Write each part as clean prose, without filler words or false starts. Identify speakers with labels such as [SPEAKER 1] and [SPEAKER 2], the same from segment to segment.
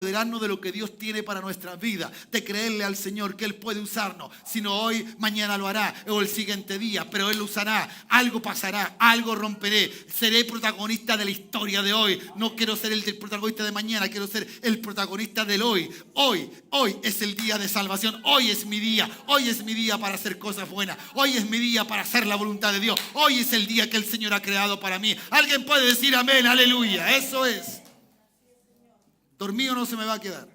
[SPEAKER 1] de lo que Dios tiene para nuestra vida, de creerle al Señor que Él puede usarnos, sino hoy, mañana lo hará, o el siguiente día, pero Él lo usará, algo pasará, algo romperé, seré protagonista de la historia de hoy. No quiero ser el protagonista de mañana, quiero ser el protagonista del hoy. Hoy es el día de salvación, hoy es mi día para hacer cosas buenas, hoy es mi día para hacer la voluntad de Dios, hoy es el día que el Señor ha creado para mí. Alguien puede decir amén, aleluya, eso es. Dormido no se me va a quedar.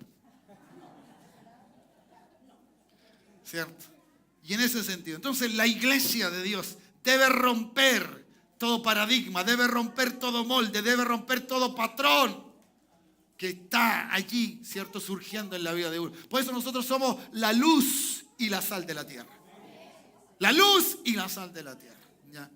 [SPEAKER 1] ¿Cierto? Y en ese sentido, entonces la iglesia de Dios debe romper todo paradigma, debe romper todo molde, debe romper todo patrón que está allí, ¿cierto?, surgiendo en la vida de uno. Por eso nosotros somos la luz y la sal de la tierra. La luz y la sal de la tierra. ¿Ya?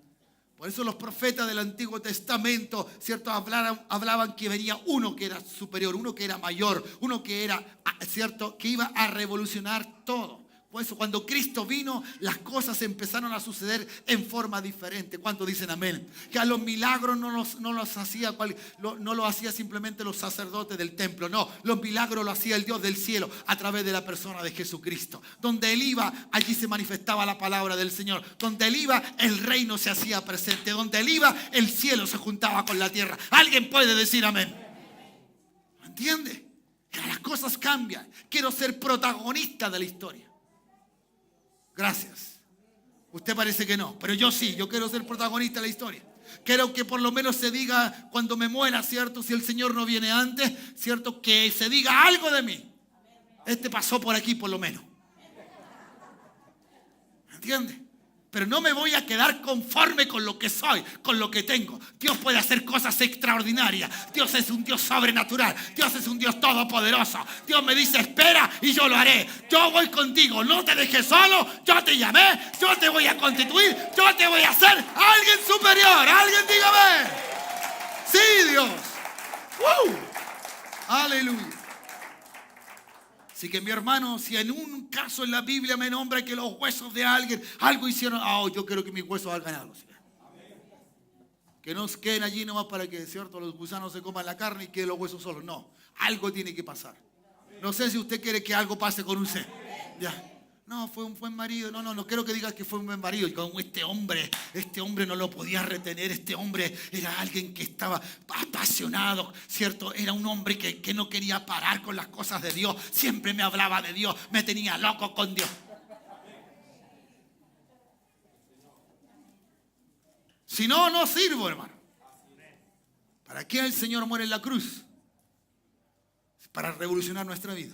[SPEAKER 1] Por eso los profetas del Antiguo Testamento, ¿cierto?, hablaban que venía uno que era superior, uno que era mayor, uno que era, ¿cierto?, que iba a revolucionar todo. Por eso cuando Cristo vino, las cosas empezaron a suceder en forma diferente. ¿Cuántos dicen amén? Que a los milagros no los hacía simplemente los sacerdotes del templo. No, los milagros lo hacía el Dios del cielo a través de la persona de Jesucristo. Donde Él iba, allí se manifestaba la palabra del Señor. Donde Él iba, el reino se hacía presente. Donde Él iba, el cielo se juntaba con la tierra. ¿Alguien puede decir amén? ¿Me entiende? Que las cosas cambian. Quiero ser protagonista de la historia. Gracias. Usted parece que no, pero yo sí, yo quiero ser protagonista de la historia. Quiero que por lo menos se diga cuando me muera, ¿cierto? Si el Señor no viene antes, ¿cierto? Que se diga algo de mí. Este pasó por aquí por lo menos. ¿Entiende? Pero no me voy a quedar conforme con lo que soy, con lo que tengo. Dios puede hacer cosas extraordinarias. Dios es un Dios sobrenatural. Dios es un Dios todopoderoso. Dios me dice, espera y yo lo haré. Yo voy contigo. No te dejes solo. Yo te llamé. Yo te voy a constituir. Yo te voy a hacer alguien superior. Alguien dígame. Sí, Dios. Aleluya. Así que mi hermano, si en un caso en la Biblia me nombra que los huesos de alguien algo hicieron, yo quiero que mis huesos hagan algo. ¿Sí? Que no queden allí nomás para que, ¿cierto?, los gusanos se coman la carne y queden los huesos solos. No, algo tiene que pasar. No sé si usted quiere que algo pase con usted. Ya. No, fue un buen marido. No quiero que diga que fue un buen marido. Y como este hombre no lo podía retener. Este hombre era alguien que estaba apasionado, ¿cierto? Era un hombre que no quería parar con las cosas de Dios. Siempre me hablaba de Dios. Me tenía loco con Dios. Si no, no sirvo, hermano. ¿Para qué el Señor muere en la cruz? Para revolucionar nuestra vida.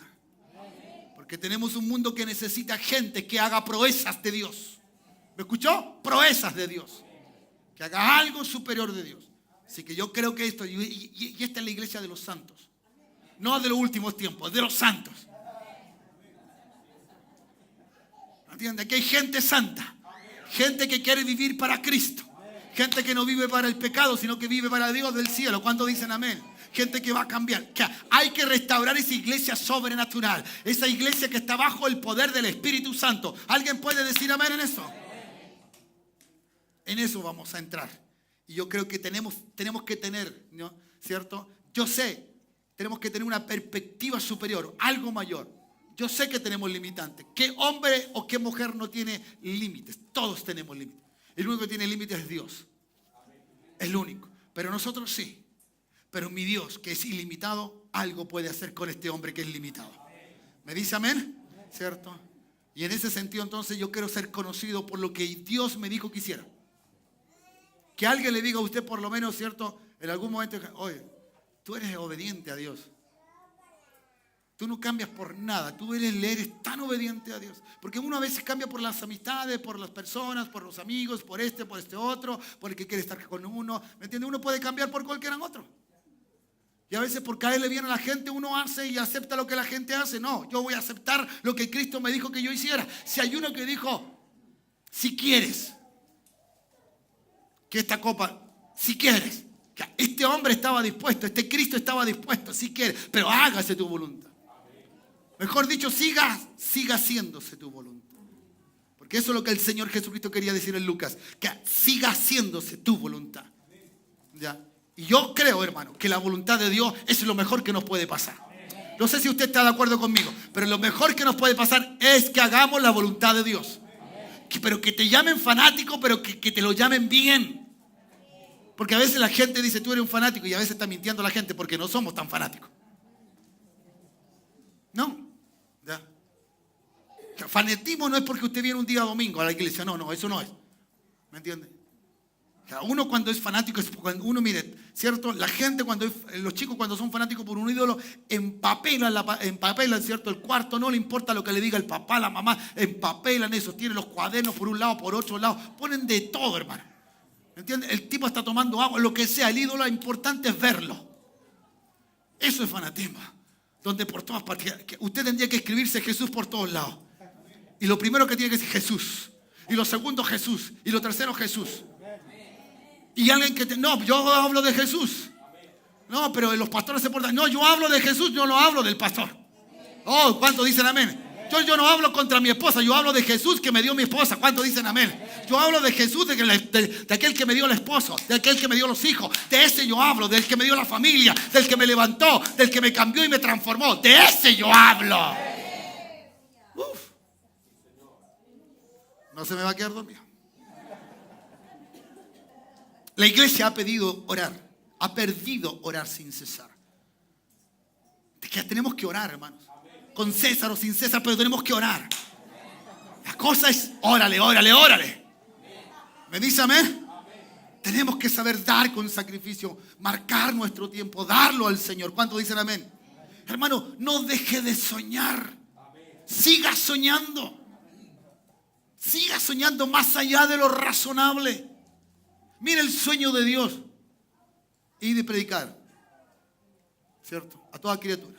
[SPEAKER 1] Porque tenemos un mundo que necesita gente que haga proezas de Dios. ¿Me escuchó? Proezas de Dios. Que haga algo superior de Dios. Así que yo creo que esto, y esta es la iglesia de los santos. No de los últimos tiempos, de los santos. ¿Entiende? Aquí hay gente santa. Gente que quiere vivir para Cristo. Gente que no vive para el pecado, sino que vive para Dios del cielo. ¿Cuántos dicen amén? Gente que va a cambiar. Que hay que restaurar esa iglesia sobrenatural. Esa iglesia que está bajo el poder del Espíritu Santo. ¿Alguien puede decir amén en eso? En eso vamos a entrar. Y yo creo que tenemos que tener, ¿no?, ¿cierto? Yo sé, tenemos que tener una perspectiva superior, algo mayor. Yo sé que tenemos limitantes. ¿Qué hombre o qué mujer no tiene límites? Todos tenemos límites. El único que tiene límites es Dios. El único. Pero nosotros sí. Pero mi Dios, que es ilimitado, algo puede hacer con este hombre que es limitado. ¿Me dice amén? ¿Cierto? Y en ese sentido, entonces, yo quiero ser conocido por lo que Dios me dijo que hiciera. Que alguien le diga a usted, por lo menos, ¿cierto?, en algún momento, oye, tú eres obediente a Dios. Tú no cambias por nada. Tú eres tan obediente a Dios. Porque uno a veces cambia por las amistades, por las personas, por los amigos, por este otro, por el que quiere estar con uno. ¿Me entiende? Uno puede cambiar por cualquiera otro. Y a veces por caerle bien a la gente uno hace y acepta lo que la gente hace. No, yo voy a aceptar lo que Cristo me dijo que yo hiciera. Si hay uno que dijo, si quieres, que esta copa, si quieres. Este hombre estaba dispuesto, este Cristo estaba dispuesto, si quieres, pero hágase tu voluntad. Mejor dicho, siga haciéndose tu voluntad. Porque eso es lo que el Señor Jesucristo quería decir en Lucas, que siga haciéndose tu voluntad. ¿Ya? Y yo creo, hermano, que la voluntad de Dios es lo mejor que nos puede pasar. No sé si usted está de acuerdo conmigo, pero lo mejor que nos puede pasar es que hagamos la voluntad de Dios. Pero que te llamen fanático, pero que te lo llamen bien. Porque a veces la gente dice, tú eres un fanático, y a veces está mintiendo la gente porque no somos tan fanáticos. No. ¿Ya? Fanatismo no es porque usted viene un día domingo a la iglesia. No, eso no es. ¿Me entiende? Uno cuando es fanático, es cuando uno, mire, ¿cierto? La gente, los chicos cuando son fanáticos por un ídolo, empapelan, ¿cierto? El cuarto, no le importa lo que le diga el papá, la mamá, empapelan eso, tienen los cuadernos por un lado, por otro lado, ponen de todo, hermano. ¿Me entiende? El tipo está tomando agua, lo que sea, el ídolo, lo importante es verlo. Eso es fanatismo. Donde por todas partes, usted tendría que escribirse Jesús por todos lados. Y lo primero que tiene que decir Jesús. Y lo segundo Jesús. Y lo tercero Jesús. Y alguien que no, yo hablo de Jesús. No, pero los pastores se portan. No, yo hablo de Jesús, yo no hablo del pastor. Oh, ¿cuántos dicen amén? Yo no hablo contra mi esposa, yo hablo de Jesús que me dio mi esposa. ¿Cuántos dicen amén? Yo hablo de Jesús, de aquel que me dio el esposo, de aquel que me dio los hijos. De ese yo hablo, del que me dio la familia, del que me levantó, del que me cambió y me transformó. De ese yo hablo. Uf. No se me va a quedar dormido. La iglesia ha pedido orar, ha perdido orar sin cesar. Que tenemos que orar, hermanos. Con César o sin César, pero tenemos que orar. La cosa es, órale. ¿Me dice amén? Tenemos que saber dar con sacrificio, marcar nuestro tiempo, darlo al Señor. ¿Cuántos dicen amén? Hermano, no deje de soñar. Siga soñando. Siga soñando más allá de lo razonable. Mira el sueño de Dios. Y de predicar. ¿Cierto? A toda criatura.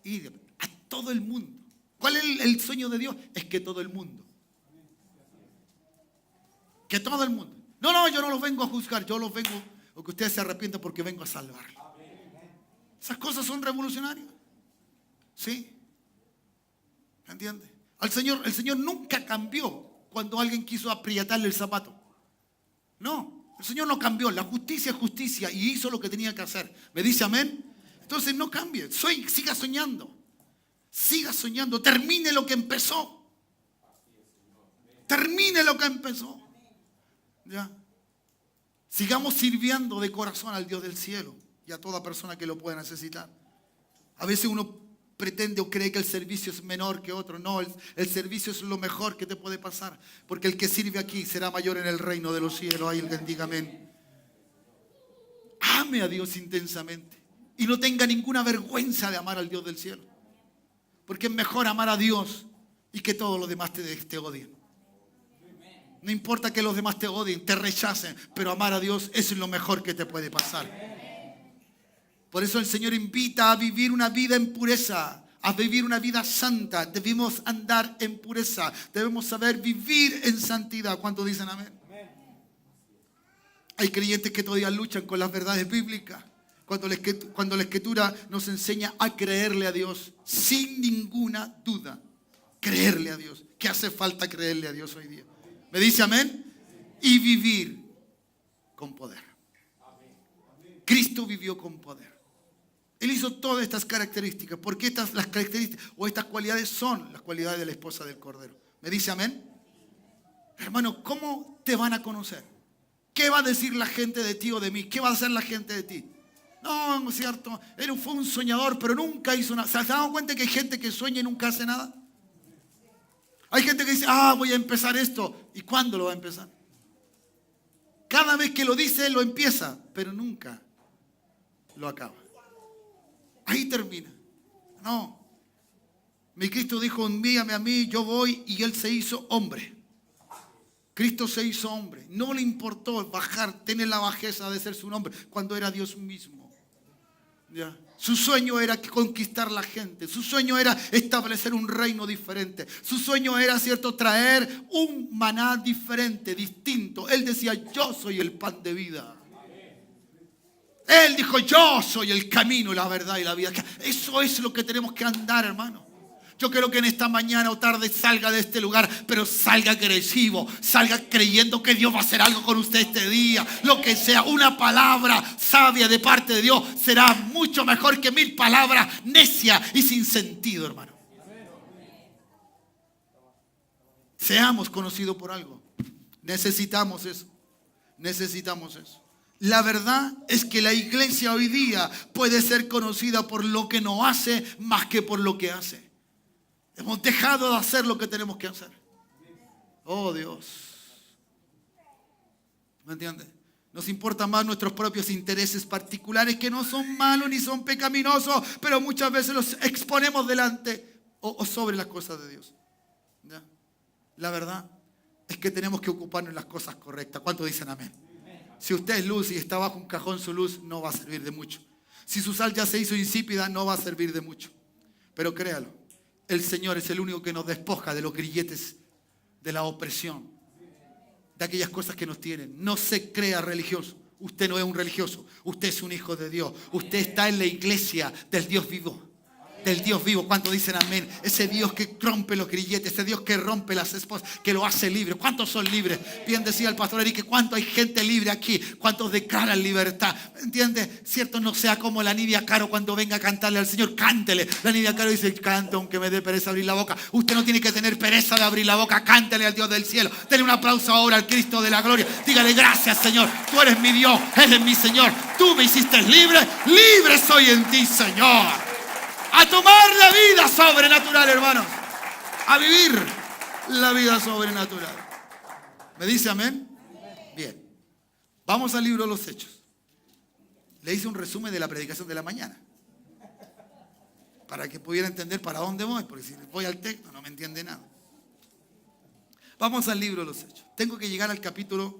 [SPEAKER 1] Y a todo el mundo. ¿Cuál es el sueño de Dios? Es que todo el mundo. Que todo el mundo. No, yo no los vengo a juzgar. Yo los vengo, o que ustedes se arrepientan porque vengo a salvarlos. Esas cosas son revolucionarias. ¿Sí? ¿Entiende? El Señor nunca cambió cuando alguien quiso aprietarle el zapato. No, el Señor no cambió. La justicia es justicia y hizo lo que tenía que hacer. ¿Me dice amén? Entonces no cambie. Siga soñando. Siga soñando. Termine lo que empezó. Termine lo que empezó. ¿Ya? Sigamos sirviendo de corazón al Dios del cielo y a toda persona que lo pueda necesitar. A veces uno pretende o cree que el servicio es menor que otro. No, el servicio es lo mejor que te puede pasar. Porque el que sirve aquí será mayor en el reino de los cielos. Ahí alguien diga amén. Ame a Dios intensamente. Y no tenga ninguna vergüenza de amar al Dios del cielo. Porque es mejor amar a Dios y que todos los demás te odien. No importa que los demás te odien, te rechacen, pero amar a Dios es lo mejor que te puede pasar. Por eso el Señor invita a vivir una vida en pureza, a vivir una vida santa. Debemos andar en pureza, debemos saber vivir en santidad. ¿Cuántos dicen amén? Hay creyentes que todavía luchan con las verdades bíblicas. Cuando la Escritura nos enseña a creerle a Dios, sin ninguna duda, creerle a Dios. ¿Qué hace falta creerle a Dios hoy día? ¿Me dice amén? Y vivir con poder. Cristo vivió con poder. Él hizo todas estas características. Porque las características o estas cualidades son las cualidades de la esposa del Cordero. ¿Me dice amén? Hermano, ¿cómo te van a conocer? ¿Qué va a decir la gente de ti o de mí? ¿Qué va a hacer la gente de ti? No, no es cierto. Él fue un soñador, pero nunca hizo nada. ¿Se han dado cuenta que hay gente que sueña y nunca hace nada? Hay gente que dice, voy a empezar esto. ¿Y cuándo lo va a empezar? Cada vez que lo dice, lo empieza, pero nunca lo acaba. Ahí termina. No. Mi Cristo dijo, envíame a mí, yo voy, y Él se hizo hombre. Cristo se hizo hombre. No le importó tener la bajeza de ser su hombre cuando era Dios mismo. ¿Ya? Su sueño era conquistar la gente. Su sueño era establecer un reino diferente. Su sueño era, ¿cierto?, traer un maná diferente, distinto. Él decía, yo soy el pan de vida. Él dijo, yo soy el camino, la verdad y la vida. Eso es lo que tenemos que andar, hermano. Yo quiero que en esta mañana o tarde salga de este lugar, pero salga agresivo, salga creyendo que Dios va a hacer algo con usted este día. Lo que sea, una palabra sabia de parte de Dios será mucho mejor que 1000 palabras necias y sin sentido, hermano. Seamos conocidos por algo. Necesitamos eso. Necesitamos eso. La verdad es que la iglesia hoy día puede ser conocida por lo que no hace más que por lo que hace. Hemos dejado de hacer lo que tenemos que hacer. Oh Dios. ¿Me entiendes? Nos importan más nuestros propios intereses particulares, que no son malos ni son pecaminosos, pero muchas veces los exponemos delante o sobre las cosas de Dios. ¿Ya? La verdad es que tenemos que ocuparnos en las cosas correctas. ¿Cuántos dicen amén? Si usted es luz y está bajo un cajón, su luz no va a servir de mucho. Si su sal ya se hizo insípida, no va a servir de mucho. Pero créalo, el Señor es el único que nos despoja de los grilletes de la opresión, de aquellas cosas que nos tienen. No se crea religioso. Usted no es un religioso. Usted es un hijo de Dios. Usted está en la iglesia del Dios vivo. Del Dios vivo. ¿Cuántos dicen amén? Ese Dios que rompe los grilletes, ese Dios que rompe las esposas, que lo hace libre. ¿Cuántos son libres? Bien decía el pastor Eric, ¿cuánto hay gente libre aquí? ¿Cuántos declaran libertad? ¿Entiende? Cierto, no sea como la Nidia Caro cuando venga a cantarle al Señor, cántele. La Nidia Caro dice, canta aunque me dé pereza abrir la boca. Usted no tiene que tener pereza de abrir la boca, cántele al Dios del cielo. Denle un aplauso ahora al Cristo de la gloria. Dígale, gracias Señor, tú eres mi Dios, eres mi Señor. Tú me hiciste libre, libre soy en ti, Señor. A tomar la vida sobrenatural, hermanos. A vivir la vida sobrenatural. ¿Me dice amén? Bien. Vamos al libro de los Hechos. Le hice un resumen de la predicación de la mañana, para que pudiera entender para dónde voy, porque si voy al texto no me entiende nada. Vamos al libro de los Hechos. Tengo que llegar al capítulo.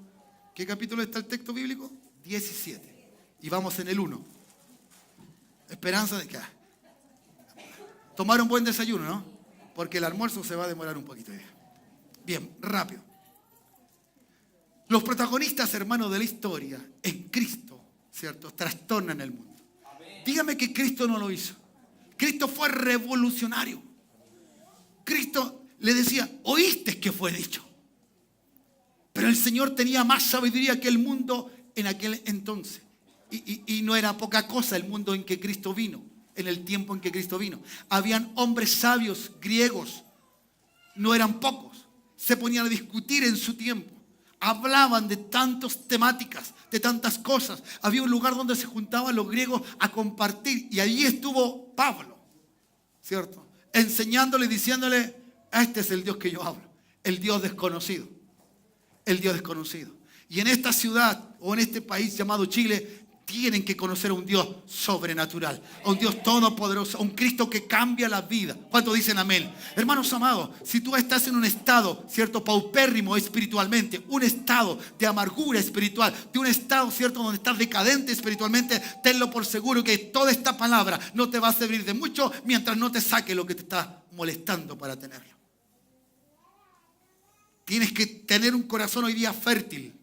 [SPEAKER 1] ¿Qué capítulo está el texto bíblico? 17. Y vamos en el 1. Esperanza de que... Tomar un buen desayuno, ¿no? Porque el almuerzo se va a demorar un poquito. Bien, rápido. Los protagonistas, hermanos, de la historia en Cristo, ¿cierto? Trastornan el mundo. Dígame que Cristo no lo hizo. Cristo fue revolucionario. Cristo le decía, oíste que fue dicho. Pero el Señor tenía más sabiduría que el mundo en aquel entonces. Y no era poca cosa el mundo en que Cristo vino. En el tiempo en que Cristo vino. Habían hombres sabios griegos. No eran pocos. Se ponían a discutir en su tiempo. Hablaban de tantas temáticas, de tantas cosas. Había un lugar donde se juntaban los griegos a compartir. Y allí estuvo Pablo, ¿cierto? Enseñándole y diciéndole, este es el Dios que yo hablo. El Dios desconocido. El Dios desconocido. Y en esta ciudad o en este país llamado Chile, tienen que conocer a un Dios sobrenatural, a un Dios todopoderoso, a un Cristo que cambia la vida. ¿Cuántos dicen amén? Hermanos amados, si tú estás en un estado, cierto, paupérrimo espiritualmente, un estado de amargura espiritual, de un estado, cierto, donde estás decadente espiritualmente, tenlo por seguro que toda esta palabra no te va a servir de mucho mientras no te saque lo que te está molestando para tenerlo. Tienes que tener un corazón hoy día fértil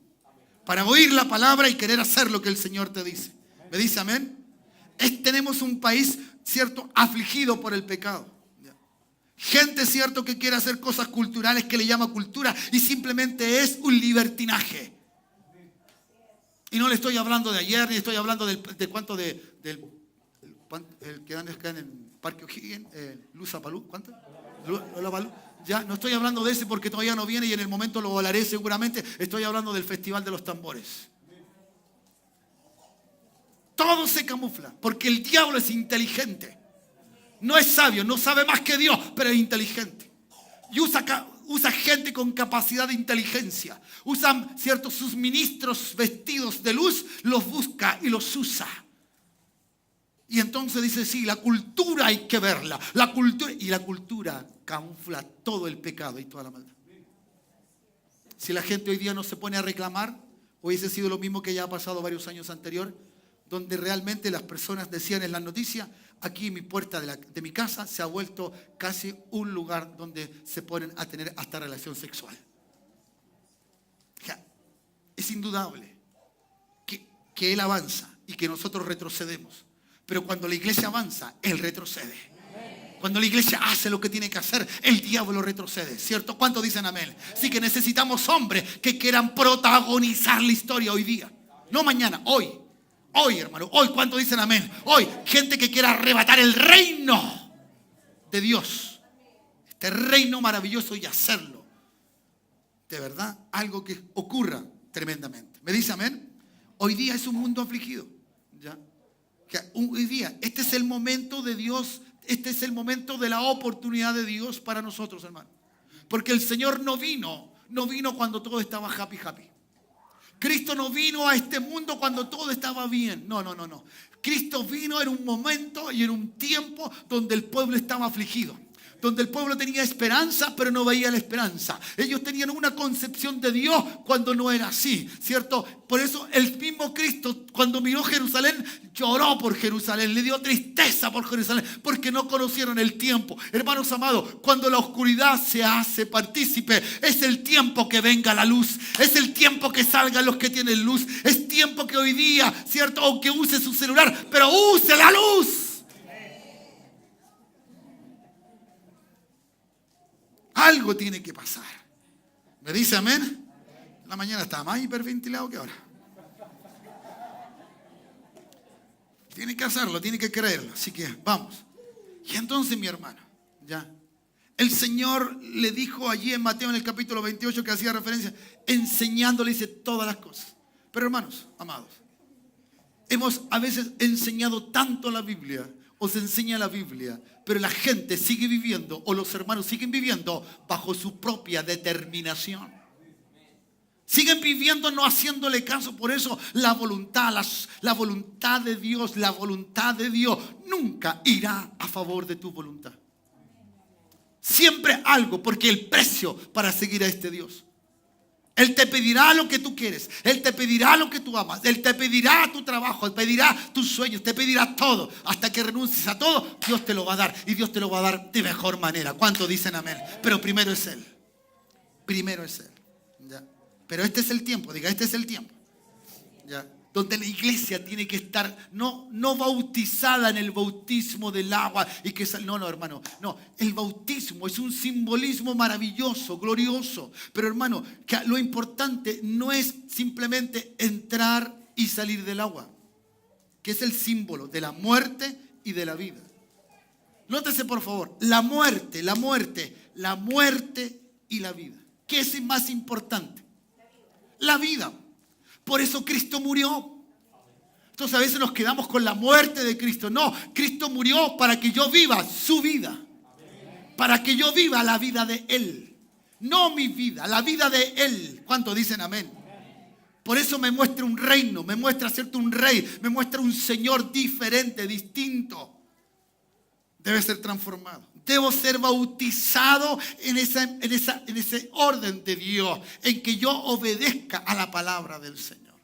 [SPEAKER 1] para oír la palabra y querer hacer lo que el Señor te dice. ¿Me dice amén? Tenemos un país, cierto, afligido por el pecado. Gente, cierto, que quiere hacer cosas culturales que le llama cultura y simplemente es un libertinaje. Y no le estoy hablando de ayer, ni estoy hablando del que dan acá en el Parque O'Higgins, Luzapalú, ¿cuánto? Lollapalooza. Ya, no estoy hablando de ese porque todavía no viene y en el momento lo hablaré seguramente. Estoy hablando del Festival de los Tambores. Todo se camufla porque el diablo es inteligente. No es sabio, no sabe más que Dios, pero es inteligente. Y usa gente con capacidad de inteligencia. Usan, cierto, sus ministros vestidos de luz, los busca y los usa. Y entonces dice, sí, la cultura hay que verla. La cultura camufla todo el pecado y toda la maldad. Si la gente hoy día no se pone a reclamar, hubiese sido lo mismo que ya ha pasado varios años anterior, donde realmente las personas decían en las noticias, aquí mi puerta de mi casa se ha vuelto casi un lugar donde se ponen a tener hasta relación sexual. Ya, es indudable que Él avanza y que nosotros retrocedemos. Pero cuando la iglesia avanza, Él retrocede. Cuando la iglesia hace lo que tiene que hacer, el diablo retrocede, ¿cierto? ¿Cuántos dicen amén? Así que necesitamos hombres que quieran protagonizar la historia hoy día. No mañana, hoy. Hoy, hermano, hoy. ¿Cuántos dicen amén? Hoy, gente que quiera arrebatar el reino de Dios. Este reino maravilloso y hacerlo. De verdad, algo que ocurra tremendamente. ¿Me dice amén? Hoy día es un mundo afligido. ¿Ya? Que hoy día, este es el momento de Dios. Este es el momento de la oportunidad de Dios para nosotros, hermano. Porque el Señor no vino cuando todo estaba happy. Cristo no vino a este mundo cuando todo estaba bien. No. Cristo vino en un momento y en un tiempo donde el pueblo estaba afligido. Donde el pueblo tenía esperanza, pero no veía la esperanza. Ellos tenían una concepción de Dios cuando no era así, ¿cierto? Por eso el mismo Cristo, cuando miró Jerusalén, lloró por Jerusalén, le dio tristeza por Jerusalén, porque no conocieron el tiempo. Hermanos amados, cuando la oscuridad se hace partícipe, es el tiempo que venga la luz. Es el tiempo que salgan los que tienen luz. Es tiempo que hoy día, ¿cierto? Aunque use su celular, pero use la luz. Algo tiene que pasar. ¿Me dice amén? La mañana estaba más hiperventilado que ahora. Tiene que hacerlo, tiene que creerlo. Así que vamos. Y entonces, mi hermano, ya. El Señor le dijo allí en Mateo en el capítulo 28 que hacía referencia, enseñándole, dice, todas las cosas. Pero hermanos, amados, hemos a veces enseñado tanto la Biblia, o se enseña la Biblia, pero la gente sigue viviendo, o los hermanos siguen viviendo bajo su propia determinación. Siguen viviendo no haciéndole caso. Por eso la voluntad de Dios, la voluntad de Dios nunca irá a favor de tu voluntad. Siempre algo, porque el precio para seguir a este Dios. Él te pedirá lo que tú quieres. Él te pedirá lo que tú amas. Él te pedirá tu trabajo. Él pedirá tus sueños. Te pedirá todo. Hasta que renuncies a todo, Dios te lo va a dar. Y Dios te lo va a dar de mejor manera. ¿Cuántos dicen amén? Pero primero es Él. Primero es Él. ¿Ya? Pero este es el tiempo. Diga, este es el tiempo. ¿Ya? Donde la iglesia tiene que estar no bautizada en el bautismo del agua y que no, hermano, no, el bautismo es un simbolismo maravilloso, glorioso, pero hermano, que lo importante no es simplemente entrar y salir del agua, que es el símbolo de la muerte y de la vida. Nótese por favor, la muerte y la vida. ¿Qué es más importante? La vida. Por eso Cristo murió. Entonces a veces nos quedamos con la muerte de Cristo. No, Cristo murió para que yo viva su vida. Para que yo viva la vida de Él. No mi vida, la vida de Él. ¿Cuántos dicen amén? Por eso me muestra un reino, me muestra cierto un rey, me muestra un Señor diferente, distinto. Debe ser transformado. Debo ser bautizado en ese orden de Dios, en que yo obedezca a la palabra del Señor.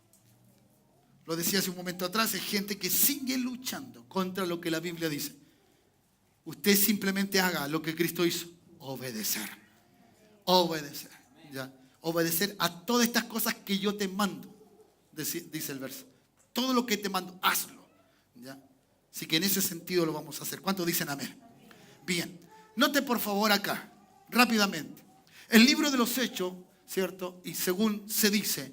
[SPEAKER 1] Lo decía hace un momento atrás, es gente que sigue luchando contra lo que la Biblia dice. Usted simplemente haga lo que Cristo hizo, obedecer. Obedecer, ¿ya? Obedecer a todas estas cosas que yo te mando, dice el verso. Todo lo que te mando, hazlo, ¿ya? Así que en ese sentido lo vamos a hacer. ¿Cuántos dicen amén? Bien, note por favor acá, rápidamente. El libro de los Hechos, ¿cierto? Y según se dice,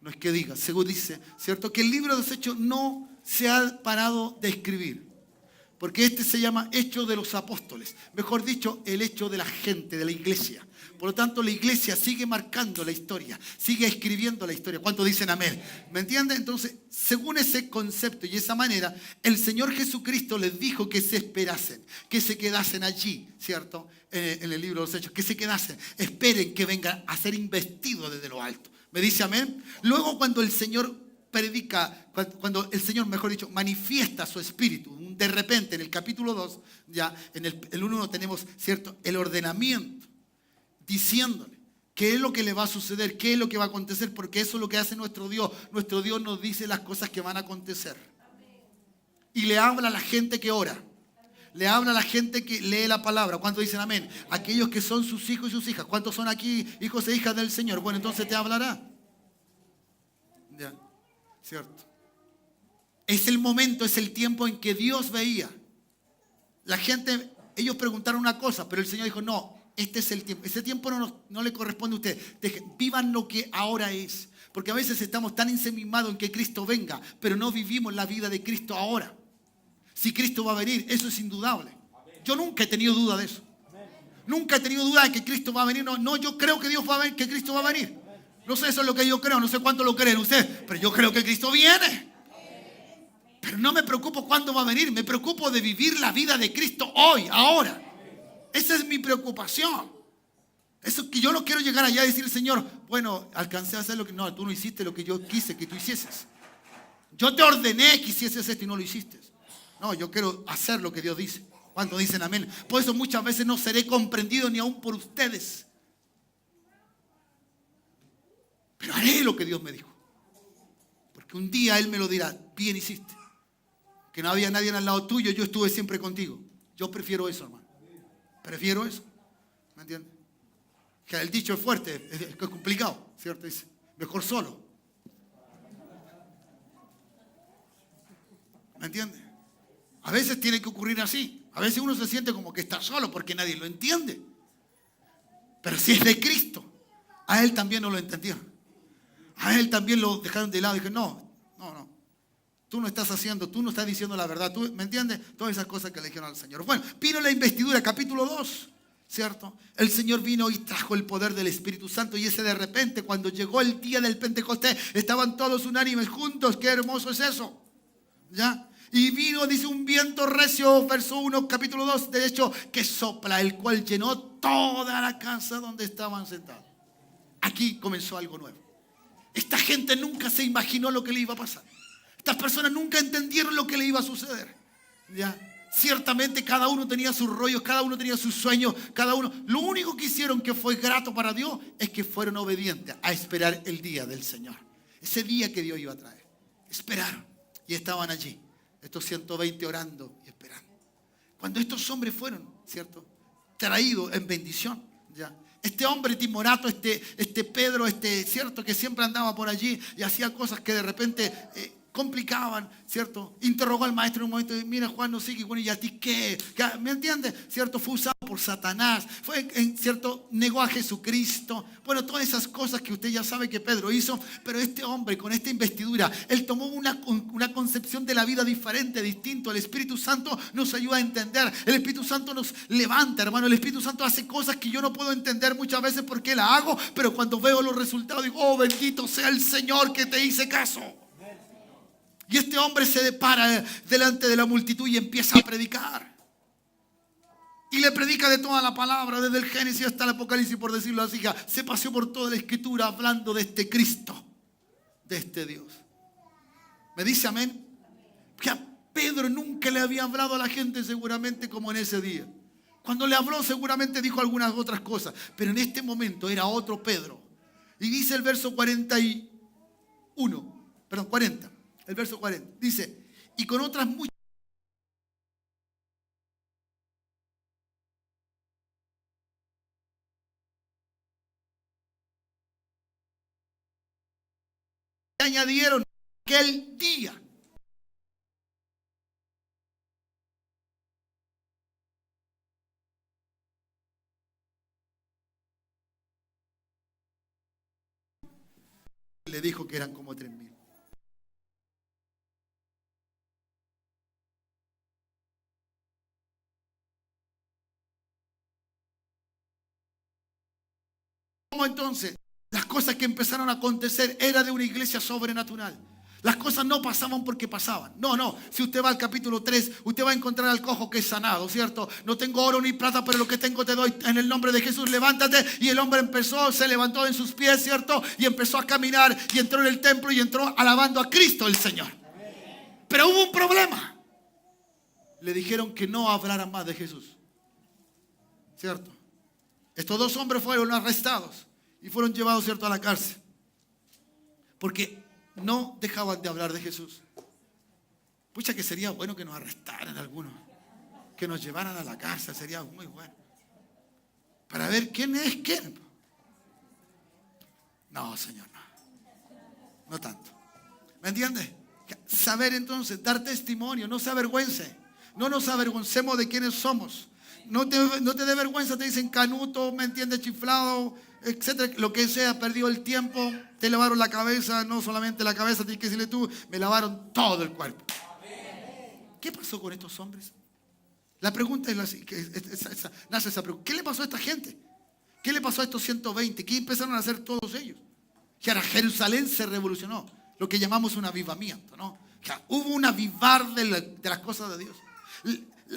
[SPEAKER 1] no es que diga, según dice, ¿cierto? Que el libro de los Hechos no se ha parado de escribir. Porque este se llama Hecho de los Apóstoles. Mejor dicho, el hecho de la gente, de la iglesia. Por lo tanto, la iglesia sigue marcando la historia, sigue escribiendo la historia. ¿Cuántos dicen amén? ¿Me entienden? Entonces, según ese concepto y esa manera, el Señor Jesucristo les dijo que se esperasen, que se quedasen allí, ¿cierto? En el libro de los Hechos, que se quedasen, esperen que vengan a ser investidos desde lo alto. ¿Me dice amén? Luego cuando el Señor predica, cuando el Señor, mejor dicho, manifiesta su espíritu, de repente en el capítulo 2, ya en el 1 tenemos, ¿cierto?, el ordenamiento, diciéndole qué es lo que le va a suceder, qué es lo que va a acontecer, porque eso es lo que hace nuestro Dios. Nuestro Dios nos dice las cosas que van a acontecer. Y le habla a la gente que ora. Le habla a la gente que lee la palabra. ¿Cuántos dicen amén? Aquellos que son sus hijos y sus hijas. ¿Cuántos son aquí hijos e hijas del Señor? Bueno, entonces te hablará. Ya, ¿cierto? Es el momento, es el tiempo en que Dios veía La gente, ellos preguntaron una cosa, pero el Señor dijo, no, este es el tiempo. Ese tiempo no le corresponde a ustedes. Vivan lo que ahora es. Porque a veces estamos tan ensimismados en que Cristo venga, pero no vivimos la vida de Cristo ahora. Si Cristo va a venir, eso es indudable. Yo nunca he tenido duda de eso. Nunca he tenido duda de que Cristo va a venir. No, yo creo que Dios va a venir, que Cristo va a venir. No sé, eso es lo que yo creo. No sé cuánto lo creen ustedes, pero yo creo que Cristo viene. Pero no me preocupo cuándo va a venir. Me preocupo de vivir la vida de Cristo hoy, ahora. Esa es mi preocupación. Eso que yo no quiero llegar allá y decir, Señor, bueno, alcancé a hacer lo que... No, tú no hiciste lo que yo quise que tú hicieses. Yo te ordené que hicieses esto y no lo hiciste. No, yo quiero hacer lo que Dios dice. ¿Cuántos dicen amén? Por eso muchas veces no seré comprendido ni aún por ustedes. Pero haré lo que Dios me dijo. Porque un día Él me lo dirá, bien hiciste. Que no había nadie al lado tuyo, yo estuve siempre contigo. Yo prefiero eso, hermano. Prefiero eso. ¿Me entiendes? Que el dicho es fuerte, es complicado, ¿cierto? Dice, mejor solo. ¿Me entiendes? A veces tiene que ocurrir así. A veces uno se siente como que está solo porque nadie lo entiende. Pero si es de Cristo, a Él también no lo entendieron. A Él también lo dejaron de lado y dijeron, no. Tú no estás haciendo, tú no estás diciendo la verdad. ¿Tú me entiendes? Todas esas cosas que le dijeron al Señor. Bueno, vino la investidura, capítulo 2, ¿cierto? El Señor vino y trajo el poder del Espíritu Santo. Y ese de repente, cuando llegó el día del Pentecostés, estaban todos unánimes juntos. Qué hermoso es eso. ¿Ya? Y vino, dice, un viento recio, verso 1, capítulo 2, de hecho, que sopla, el cual llenó toda la casa donde estaban sentados. Aquí comenzó algo nuevo. Esta gente nunca se imaginó lo que le iba a pasar. Estas personas nunca entendieron lo que le iba a suceder. ¿Ya? Ciertamente cada uno tenía sus rollos, cada uno tenía sus sueños, cada uno. Lo único que hicieron que fue grato para Dios es que fueron obedientes a esperar el día del Señor. Ese día que Dios iba a traer. Esperaron y estaban allí. Estos 120 orando y esperando. Cuando estos hombres fueron, ¿cierto? Traídos en bendición, ¿ya? Este hombre timorato, este Pedro, ¿cierto? Que siempre andaba por allí y hacía cosas que de repente complicaban, ¿cierto? Interrogó al maestro en un momento y mira, Juan no sigue, bueno, ¿y a ti qué? ¿Me entiendes? ¿Cierto? Fue usado por Satanás, ¿cierto? Negó a Jesucristo. Bueno, todas esas cosas que usted ya sabe que Pedro hizo, pero este hombre con esta investidura, él tomó una concepción de la vida diferente, distinto. El Espíritu Santo nos ayuda a entender. El Espíritu Santo nos levanta, hermano. El Espíritu Santo hace cosas que yo no puedo entender muchas veces por qué la hago, pero cuando veo los resultados digo, oh, bendito sea el Señor que te hice caso. Y este hombre se para delante de la multitud y empieza a predicar. Y le predica de toda la palabra, desde el Génesis hasta el Apocalipsis, por decirlo así. Se paseó por toda la Escritura hablando de este Cristo, de este Dios. ¿Me dice amén? Que a Pedro nunca le había hablado a la gente seguramente como en ese día. Cuando le habló seguramente dijo algunas otras cosas. Pero en este momento era otro Pedro. Y dice el verso 40. El verso 40 dice, y con otras muchas añadieron aquel día. Le dijo que eran como 3,000. ¿Cómo entonces? Las cosas que empezaron a acontecer era de una iglesia sobrenatural. Las cosas no pasaban porque pasaban. No. Si usted va al capítulo 3, usted va a encontrar al cojo que es sanado, ¿cierto? No tengo oro ni plata, pero lo que tengo te doy en el nombre de Jesús. Levántate. Y el hombre se levantó en sus pies, ¿cierto? Y empezó a caminar y entró en el templo y entró alabando a Cristo el Señor. Pero hubo un problema. Le dijeron que no hablaran más de Jesús, ¿cierto? Estos dos hombres fueron arrestados y fueron llevados, ¿cierto?, a la cárcel. Porque no dejaban de hablar de Jesús. Pucha, que sería bueno que nos arrestaran algunos, que nos llevaran a la cárcel, sería muy bueno. Para ver quién es quién. No, Señor, no. No tanto. ¿Me entiendes? Saber entonces, dar testimonio, no se avergüence. No nos avergoncemos de quiénes somos. No te dé vergüenza, te dicen canuto, ¿me entiendes? Chiflado, etcétera. Lo que sea, perdió el tiempo, te lavaron la cabeza, no solamente la cabeza, tienes que decirle tú, me lavaron todo el cuerpo. ¿Qué pasó con estos hombres? La pregunta es nace esa pregunta. ¿Qué le pasó a esta gente? ¿Qué le pasó a estos 120? ¿Qué empezaron a hacer todos ellos? Que ahora Jerusalén se revolucionó, lo que llamamos un avivamiento, ¿no? Que hubo un avivar de las cosas de Dios.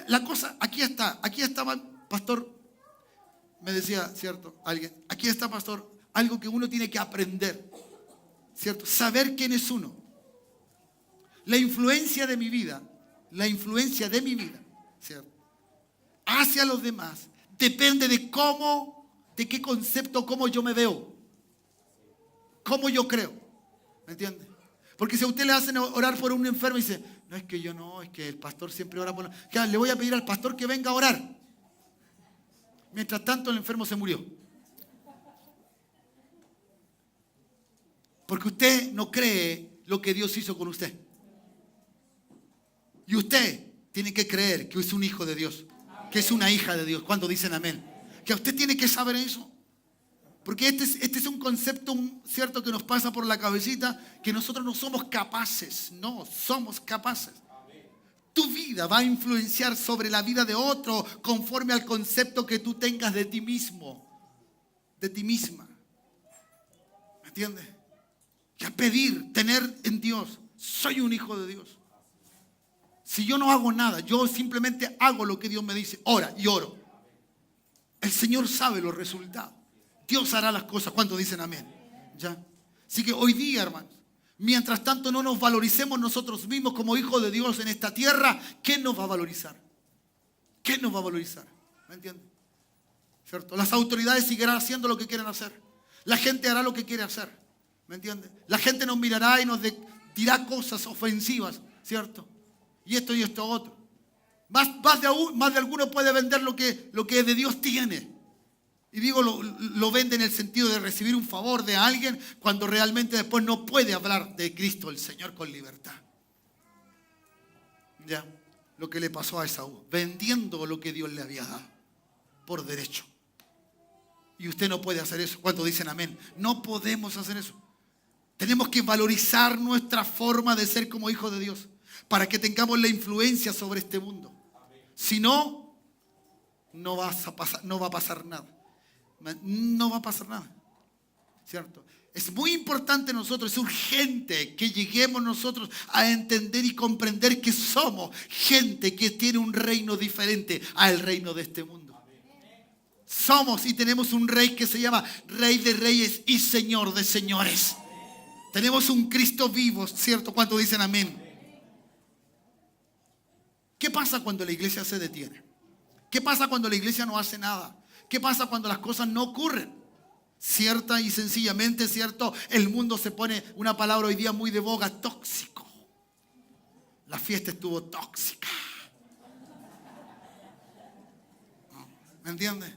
[SPEAKER 1] La cosa, aquí estaba, pastor, me decía, ¿cierto? Alguien, aquí está, pastor, algo que uno tiene que aprender, ¿cierto? Saber quién es uno. La influencia de mi vida, ¿cierto? Hacia los demás, depende de de qué concepto, cómo yo me veo, cómo yo creo, ¿me entiende? Porque si a usted le hacen orar por un enfermo y dice, no, es que yo no, es que el pastor siempre ora por... Le voy a pedir al pastor que venga a orar. Mientras tanto el enfermo se murió. Porque usted no cree lo que Dios hizo con usted. Y usted tiene que creer que es un hijo de Dios, que es una hija de Dios. ¿Cuándo dicen amén? Que usted tiene que saber eso. Porque este es un concepto, cierto, que nos pasa por la cabecita, que nosotros no somos capaces. No, somos capaces. Tu vida va a influenciar sobre la vida de otro conforme al concepto que tú tengas de ti mismo, de ti misma. ¿Me entiendes? Que tener en Dios, soy un hijo de Dios. Si yo no hago nada, yo simplemente hago lo que Dios me dice, ora y oro. El Señor sabe los resultados. Dios hará las cosas. ¿Cuántos dicen amén? ¿Ya? Así que hoy día, hermanos, mientras tanto no nos valoricemos nosotros mismos como hijos de Dios en esta tierra, ¿quién nos va a valorizar? ¿Quién nos va a valorizar? ¿Me entienden? ¿Cierto? Las autoridades seguirán haciendo lo que quieren hacer. La gente hará lo que quiere hacer. ¿Me entienden? La gente nos mirará y nos dirá cosas ofensivas, ¿cierto? Y esto otro. Más de alguno puede vender lo que de Dios tiene. Y digo, lo vende en el sentido de recibir un favor de alguien cuando realmente después no puede hablar de Cristo el Señor con libertad. Ya, lo que le pasó a Esaú, vendiendo lo que Dios le había dado por derecho. Y usted no puede hacer eso. ¿Cuántos dicen amén? No podemos hacer eso. Tenemos que valorizar nuestra forma de ser como hijos de Dios para que tengamos la influencia sobre este mundo. Si no, no va a pasar nada. No va a pasar nada, ¿cierto? Es muy importante nosotros, es urgente que lleguemos nosotros a entender y comprender que somos gente que tiene un reino diferente al reino de este mundo. Somos y tenemos un rey que se llama Rey de Reyes y Señor de Señores. Tenemos un Cristo vivo, ¿cierto? ¿Cuántos dicen amén? ¿Qué pasa cuando la iglesia se detiene? ¿Qué pasa cuando la iglesia no hace nada? ¿Qué pasa cuando las cosas no ocurren? Cierta y sencillamente, ¿cierto? El mundo se pone, una palabra hoy día muy de boga, tóxico. La fiesta estuvo tóxica. ¿Me entiende?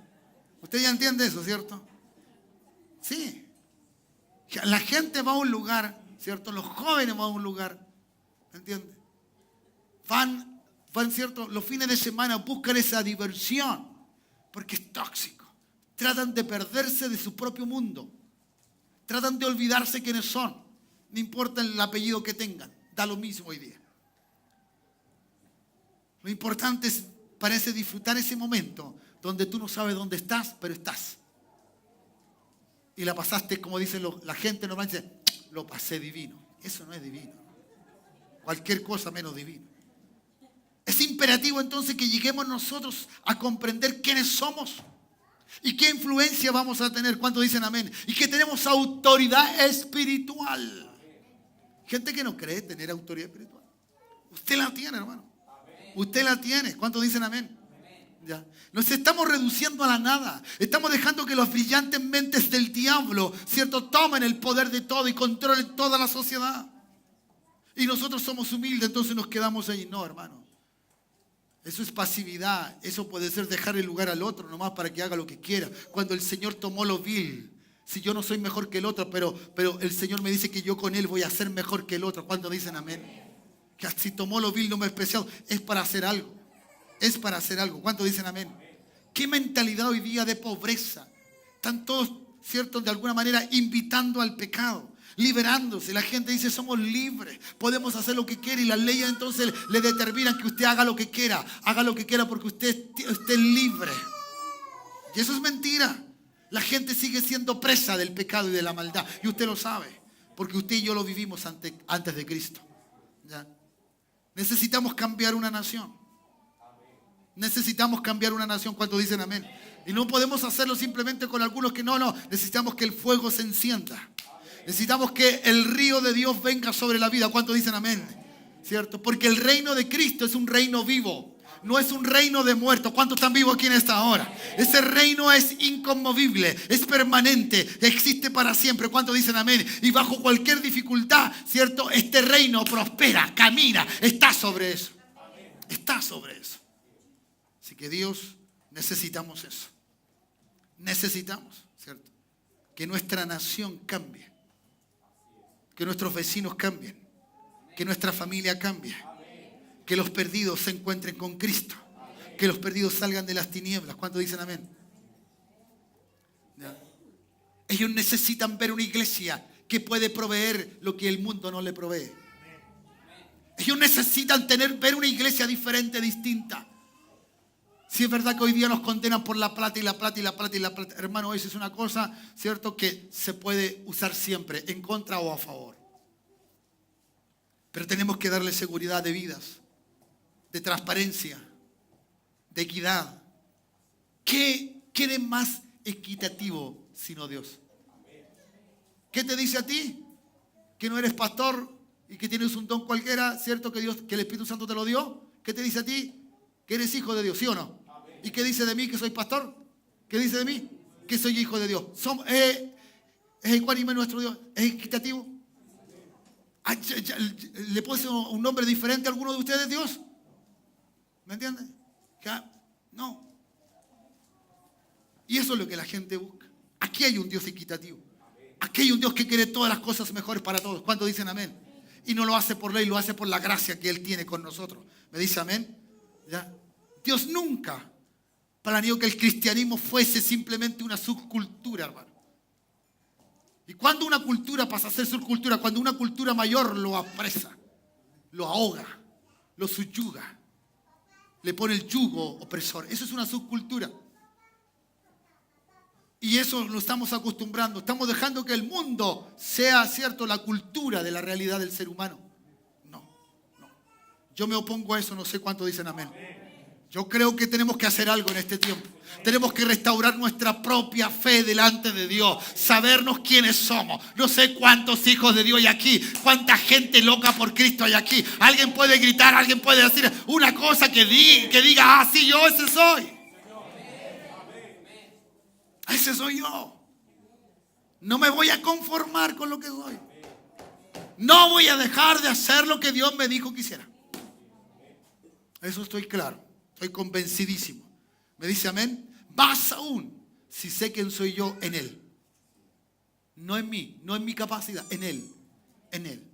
[SPEAKER 1] Usted ya entiende eso, ¿cierto? Sí. La gente va a un lugar, ¿cierto? Los jóvenes van a un lugar, ¿me entiende? Van, ¿cierto? Los fines de semana buscan esa diversión. Porque es tóxico. Tratan de perderse de su propio mundo. Tratan de olvidarse quiénes son. No importa el apellido que tengan. Da lo mismo hoy día. Lo importante parece disfrutar ese momento donde tú no sabes dónde estás, pero estás. Y la pasaste, como dice la gente normalmente, lo pasé divino. Eso no es divino. Cualquier cosa menos divino. Es imperativo entonces que lleguemos nosotros a comprender quiénes somos y qué influencia vamos a tener. ¿Cuántos dicen amén? Y que tenemos autoridad espiritual. Gente que no cree tener autoridad espiritual. Usted la tiene, hermano. Usted la tiene. ¿Cuántos dicen amén? Ya. Nos estamos reduciendo a la nada. Estamos dejando que las brillantes mentes del diablo, ¿cierto?, tomen el poder de todo y controlen toda la sociedad. Y nosotros somos humildes, entonces nos quedamos ahí. No, hermano. Eso es pasividad. Eso puede ser dejar el lugar al otro nomás para que haga lo que quiera. Cuando el Señor tomó lo vil. Si yo no soy mejor que el otro, pero el Señor me dice que yo con Él voy a ser mejor que el otro. ¿Cuántos dicen amén? Que si tomó lo vil no me despreciado. Es para hacer algo. es para hacer algo. ¿Cuántos dicen amén? ¿Qué mentalidad hoy día de pobreza? Están todos, ¿cierto?, de alguna manera invitando al pecado, liberándose. La gente dice, somos libres, podemos hacer lo que quiera, y las leyes entonces le determinan que usted haga lo que quiera porque usted es libre. Y eso es mentira. La gente sigue siendo presa del pecado y de la maldad, y usted lo sabe, porque usted y yo lo vivimos antes de Cristo. ¿Ya? Necesitamos cambiar una nación. Necesitamos cambiar una nación. ¿Cuántos dicen amén? Y no podemos hacerlo simplemente con algunos que no. Necesitamos que el fuego se encienda. Necesitamos que el río de Dios venga sobre la vida. ¿Cuántos dicen amén? ¿Cierto? Porque el reino de Cristo es un reino vivo. No es un reino de muertos. ¿Cuántos están vivos aquí en esta hora? Ese reino es inconmovible, es permanente, existe para siempre. ¿Cuántos dicen amén? Y bajo cualquier dificultad, ¿cierto?, este reino prospera, camina, está sobre eso. Está sobre eso. Así que Dios, necesitamos eso. Necesitamos, ¿cierto?, que nuestra nación cambie, que nuestros vecinos cambien, que nuestra familia cambie, que los perdidos se encuentren con Cristo, que los perdidos salgan de las tinieblas. ¿Cuántos dicen amén? ¿Ya? Ellos necesitan ver una iglesia que puede proveer lo que el mundo no le provee. Ellos necesitan ver una iglesia diferente, distinta. Si es verdad que hoy día nos condenan por la plata y la plata y la plata y la plata, hermano, eso es una cosa, ¿cierto?, que se puede usar siempre, en contra o a favor. Pero tenemos que darle seguridad de vidas, de transparencia, de equidad. ¿Qué de más equitativo sino Dios? ¿Qué te dice a ti? Que no eres pastor y que tienes un don cualquiera, ¿cierto?, que el Espíritu Santo te lo dio. ¿Qué te dice a ti? Que eres hijo de Dios, ¿sí o no? ¿Y qué dice de mí que soy pastor? ¿Qué dice de mí? Que soy hijo de Dios. ¿Es ecuánime nuestro Dios? ¿Es equitativo? ¿Le puse un nombre diferente a alguno de ustedes, Dios? ¿Me entienden? No. Y eso es lo que la gente busca. Aquí hay un Dios equitativo. Aquí hay un Dios que quiere todas las cosas mejores para todos. ¿Cuántos dicen amén? Y no lo hace por ley, lo hace por la gracia que Él tiene con nosotros. ¿Me dice amén? ¿Ya? Dios nunca planeó que el cristianismo fuese simplemente una subcultura, hermano. Y cuando una cultura pasa a ser subcultura, cuando una cultura mayor lo apresa, lo ahoga, lo subyuga, le pone el yugo opresor. Eso es una subcultura. Y eso lo estamos acostumbrando. Estamos dejando que el mundo sea, ¿cierto?, la cultura de la realidad del ser humano. No. Yo me opongo a eso, no sé cuántos dicen amén. Yo creo que tenemos que hacer algo en este tiempo. Tenemos que restaurar nuestra propia fe delante de Dios. Sabernos quiénes somos. No sé cuántos hijos de Dios hay aquí. Cuánta gente loca por Cristo hay aquí. Alguien puede gritar, alguien puede decir una cosa que diga, sí, yo ese soy. Ese soy yo. No me voy a conformar con lo que soy. No voy a dejar de hacer lo que Dios me dijo que hiciera. Eso estoy claro. Estoy convencidísimo. ¿Me dice amén? Más aún, si sé quién soy yo en Él. No en mí, no en mi capacidad, en Él. En Él.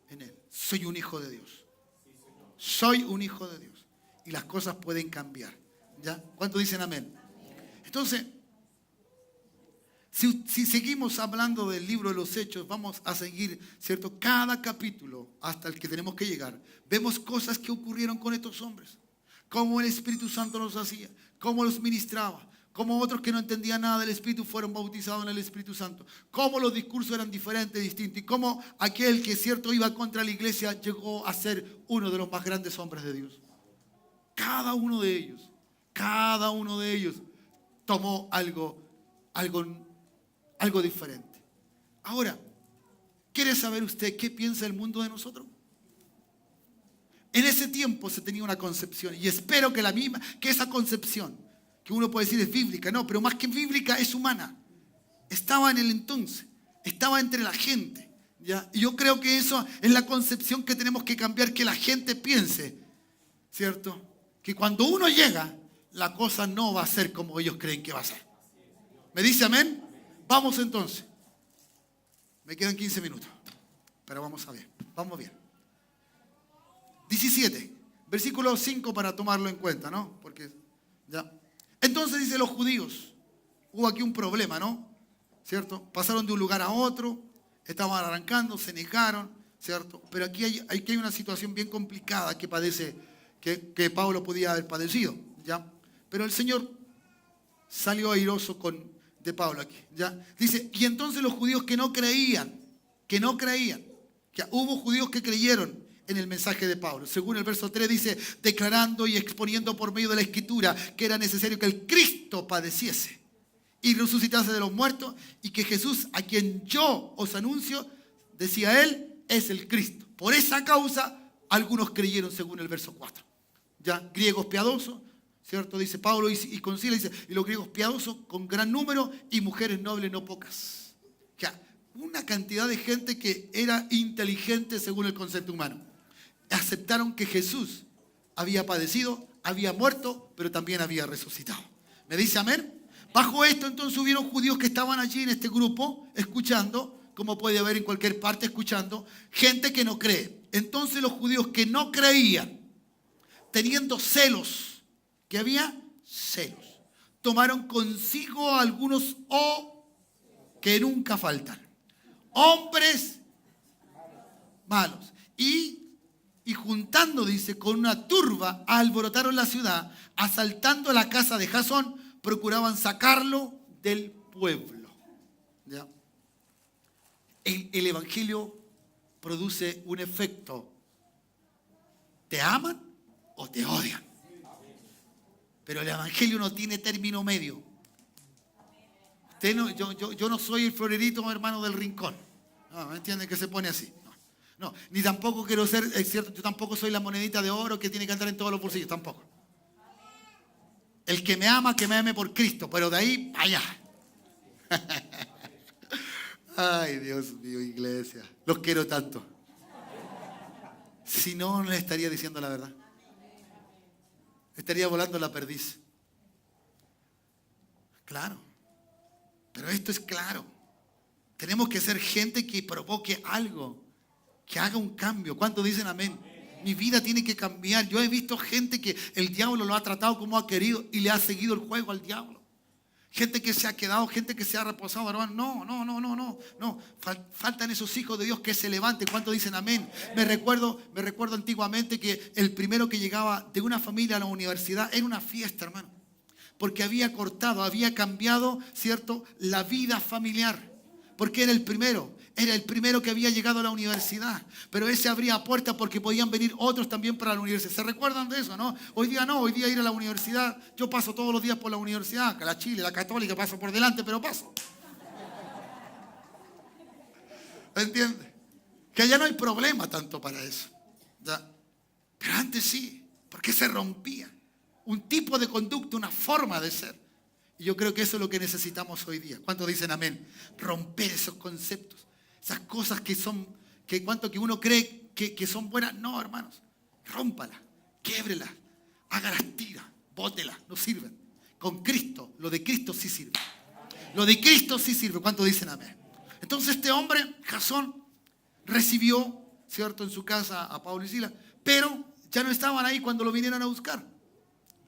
[SPEAKER 1] En Él. Soy un hijo de Dios. Soy un hijo de Dios. Y las cosas pueden cambiar. ¿Ya? ¿Cuántos dicen amén? Entonces, si seguimos hablando del libro de los Hechos, vamos a seguir, ¿cierto?, cada capítulo hasta el que tenemos que llegar. Vemos cosas que ocurrieron con estos hombres. Cómo el Espíritu Santo los hacía, cómo los ministraba, cómo otros que no entendían nada del Espíritu fueron bautizados en el Espíritu Santo, cómo los discursos eran diferentes, distintos, y cómo aquel que cierto iba contra la iglesia llegó a ser uno de los más grandes hombres de Dios. Cada uno de ellos tomó algo diferente. Ahora, ¿quiere saber usted qué piensa el mundo de nosotros? En ese tiempo se tenía una concepción, y espero que esa concepción, que uno puede decir es bíblica, no, pero más que bíblica es humana. Estaba en el entonces, estaba entre la gente, ¿ya? Y yo creo que eso es la concepción que tenemos que cambiar, que la gente piense, ¿cierto? Que cuando uno llega, la cosa no va a ser como ellos creen que va a ser. ¿Me dice amén? Vamos entonces. Me quedan 15 minutos, pero vamos bien. 17. Versículo 5 para tomarlo en cuenta, ¿no? Porque ya. Entonces dice los judíos, hubo aquí un problema, ¿no? ¿Cierto? Pasaron de un lugar a otro, estaban arrancando, se negaron, ¿cierto? Pero aquí hay una situación bien complicada que padece, que Pablo podía haber padecido, ¿ya? Pero el Señor salió airoso de Pablo aquí, ¿ya? Dice, y entonces los judíos que no creían, que hubo judíos que creyeron en el mensaje de Pablo. Según el verso 3 dice, declarando y exponiendo por medio de la Escritura que era necesario que el Cristo padeciese y resucitase de los muertos, y que Jesús, a quien yo os anuncio, decía él, es el Cristo. Por esa causa, algunos creyeron, según el verso 4. Ya, griegos piadosos, ¿cierto? Dice Pablo y con Silas, dice, y los griegos piadosos con gran número, y mujeres nobles no pocas. Ya, una cantidad de gente que era inteligente según el concepto humano. Aceptaron que Jesús había padecido, había muerto, pero también había resucitado. ¿Me dice amén? Bajo esto entonces hubieron judíos que estaban allí en este grupo, escuchando, como puede haber en cualquier parte, escuchando, gente que no cree. Entonces los judíos que no creían, teniendo celos, que había celos, tomaron consigo a algunos que nunca faltan, hombres malos, y juntando, dice, con una turba, alborotaron la ciudad, asaltando la casa de Jasón, procuraban sacarlo del pueblo. ¿Ya? El evangelio produce un efecto. ¿Te aman o te odian? Pero el evangelio no tiene término medio. Yo no soy el florerito hermano del rincón. No, ¿me entienden? Que se pone así. No, ni tampoco quiero ser, es cierto, yo tampoco soy la monedita de oro que tiene que andar en todos los bolsillos, tampoco. El que me ama, que me ame por Cristo, pero de ahí allá. Ay, Dios mío, iglesia, los quiero tanto. Si no, no les estaría diciendo la verdad. Estaría volando la perdiz. Claro, pero esto es claro. Tenemos que ser gente que provoque algo, que haga un cambio. ¿Cuántos dicen amén? Mi vida tiene que cambiar. Yo he visto gente que el diablo lo ha tratado como ha querido y le ha seguido el juego al diablo. Gente que se ha quedado, gente que se ha reposado, hermano. No. Faltan esos hijos de Dios que se levanten. ¿Cuántos dicen amén? Me recuerdo antiguamente que el primero que llegaba de una familia a la universidad era una fiesta, hermano. Porque había cortado, había cambiado, ¿cierto?, la vida familiar. Porque era el primero que había llegado a la universidad. Pero ese abría puertas porque podían venir otros también para la universidad. ¿Se recuerdan de eso, no? Hoy día no, hoy día ir a la universidad, yo paso todos los días por la universidad, que la Chile, la Católica, paso por delante, pero paso. ¿Entiendes? Que allá no hay problema tanto para eso. ¿Ya? Pero antes sí, porque se rompía. Un tipo de conducta, una forma de ser. Y yo creo que eso es lo que necesitamos hoy día. ¿Cuántos dicen amén? Romper esos conceptos. Esas cosas que uno cree que son buenas. No, hermanos. Rómpalas, quiebrela, hágalas tiras, bótelas, no sirven. Con Cristo, lo de Cristo sí sirve. Lo de Cristo sí sirve. ¿Cuántos dicen amén? Entonces este hombre, Jasón, recibió, ¿cierto?, en su casa a Pablo y Silas, pero ya no estaban ahí cuando lo vinieron a buscar.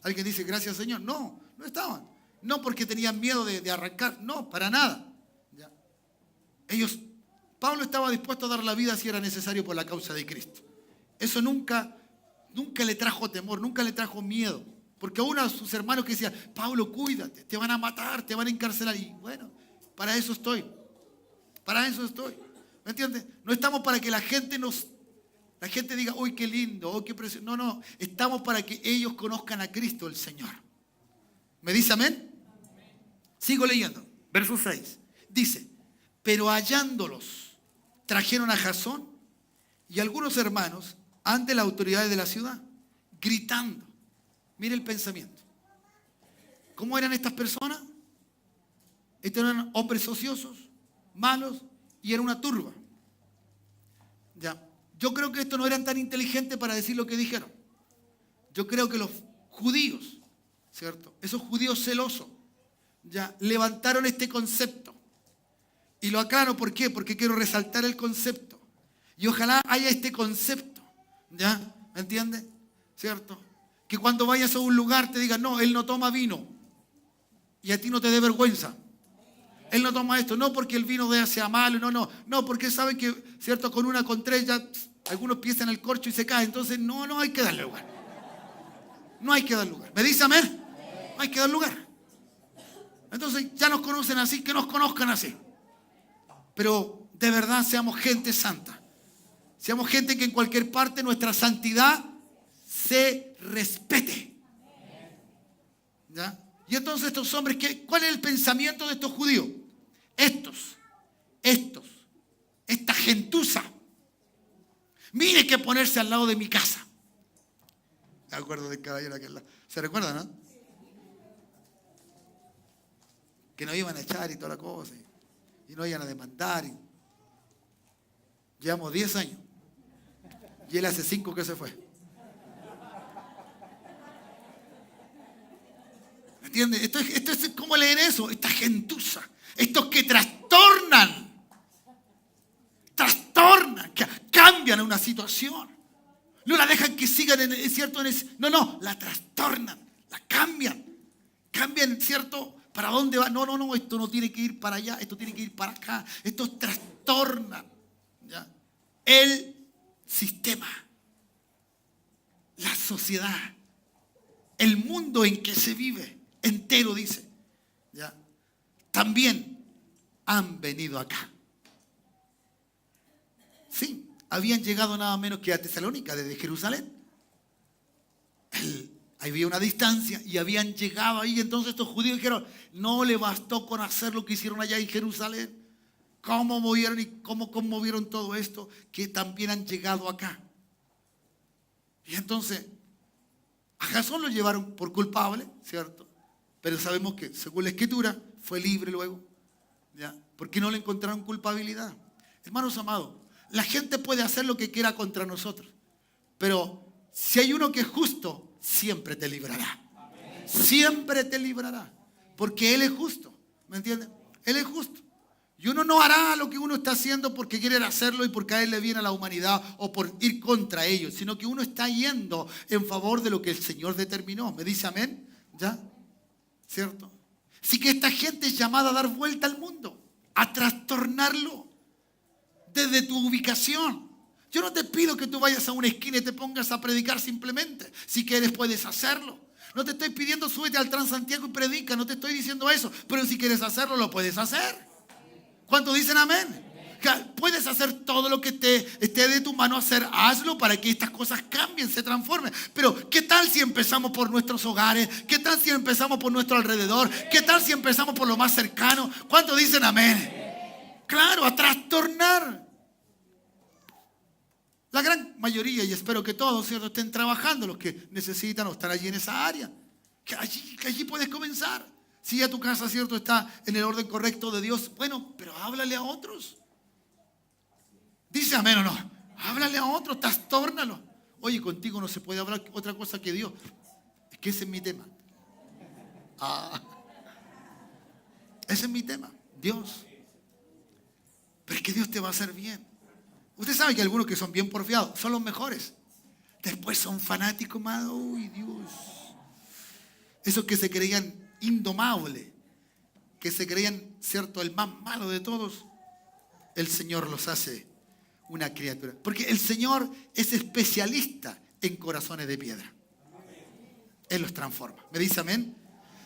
[SPEAKER 1] Alguien dice, gracias Señor. No estaban. No porque tenían miedo de arrancar, no, para nada. ¿Ya? Pablo estaba dispuesto a dar la vida si era necesario por la causa de Cristo. Eso nunca le trajo temor, nunca le trajo miedo. Porque uno de sus hermanos que decía, Pablo, cuídate, te van a matar, te van a encarcelar. Y bueno, para eso estoy. ¿Me entiendes? No estamos para que la gente diga, uy, qué lindo, uy, qué precioso. No, estamos para que ellos conozcan a Cristo el Señor. ¿Me dice amén? Sigo leyendo. Verso 6. Dice, pero hallándolos, trajeron a Jasón y algunos hermanos ante las autoridades de la ciudad, gritando. Mire el pensamiento. ¿Cómo eran estas personas? Estos eran hombres ociosos, malos, y era una turba. Ya. Yo creo que estos no eran tan inteligentes para decir lo que dijeron. Yo creo que los judíos, ¿cierto?, esos judíos celosos, ya levantaron este concepto. Y lo aclaro, ¿por qué? Porque quiero resaltar el concepto. Y ojalá haya este concepto, ¿ya? ¿Me entiende? ¿cierto? Que cuando vayas a un lugar te digan, no, él no toma vino. Y a ti no te dé vergüenza. Él no toma esto, no porque el vino de ella sea malo, no, porque saben que, ¿cierto? Con 3 ya algunos piensan el corcho y se caen. Entonces, no hay que darle lugar. No hay que dar lugar. ¿Me dice amén? No hay que dar lugar. Entonces, ya nos conocen así, que nos conozcan así. Pero de verdad seamos gente santa. Seamos gente que en cualquier parte nuestra santidad se respete. ¿Ya? Y entonces estos hombres, ¿cuál es el pensamiento de estos judíos? Esta gentuza, mire que ponerse al lado de mi casa. Me acuerdo del caballero aquel lado. ¿Se recuerda, no? Que nos iban a echar y toda la cosa. Y nos iban a demandar. Llevamos 10 años. Y él hace 5 que se fue. ¿Entiendes? Esto es como leer eso. Esta gentuza. Estos que trastornan, que cambian una situación. No la dejan que sigan no, la trastornan, la cambian. Cambian, ¿cierto? ¿Para dónde va? No, esto no tiene que ir para allá, esto tiene que ir para acá. Estos trastornan, ¿ya? El sistema, la sociedad, el mundo en que se vive entero, dice, ¿ya? También han venido acá. Sí, habían llegado nada menos que a Tesalónica desde Jerusalén. Había una distancia y habían llegado ahí. Entonces estos judíos dijeron, no le bastó con hacer lo que hicieron allá en Jerusalén. ¿Cómo movieron y cómo conmovieron todo esto? Que también han llegado acá. Y entonces a Jasón lo llevaron por culpable, ¿cierto? Pero sabemos que según la Escritura fue libre luego, ¿ya? Porque no le encontraron culpabilidad. Hermanos amados, la gente puede hacer lo que quiera contra nosotros, pero si hay uno que es justo, siempre te librará. Siempre te librará, porque Él es justo, ¿me entiendes? Él es justo. Y uno no hará lo que uno está haciendo porque quiere hacerlo y porque a él le viene a la humanidad o por ir contra ellos, sino que uno está yendo en favor de lo que el Señor determinó. ¿Me dice amén? ¿Ya? ¿Cierto? Así que esta gente es llamada a dar vuelta al mundo, a trastornarlo desde tu ubicación. Yo no te pido que tú vayas a una esquina y te pongas a predicar simplemente. Si quieres puedes hacerlo. No te estoy pidiendo súbete al Transantiago y predica, no te estoy diciendo eso. Pero si quieres hacerlo, lo puedes hacer. ¿Cuántos dicen amén? Puedes hacer todo lo que esté de tu mano hacer, hazlo para que estas cosas cambien, se transformen. Pero ¿qué tal si empezamos por nuestros hogares? ¿Qué tal si empezamos por nuestro alrededor? ¿Qué tal si empezamos por lo más cercano? ¿Cuántos dicen amén? Claro, a trastornar. La gran mayoría, y espero que todos, ¿cierto?, estén trabajando, los que necesitan o están allí en esa área. Que allí puedes comenzar. Si ya tu casa, ¿cierto?, está en el orden correcto de Dios, bueno, pero háblale a otros. Dice amén o no. Háblale a otros, trastórnalo. Oye, contigo no se puede hablar otra cosa que Dios. Es que ese es mi tema. Ese es mi tema, Dios. Pero es que Dios te va a hacer bien. Usted sabe que algunos que son bien porfiados son los mejores. Después son fanáticos más. Uy, Dios. Esos que se creían indomables, que se creían, ¿cierto?, el más malo de todos, el Señor los hace una criatura. Porque el Señor es especialista en corazones de piedra. Él los transforma. ¿Me dice amén?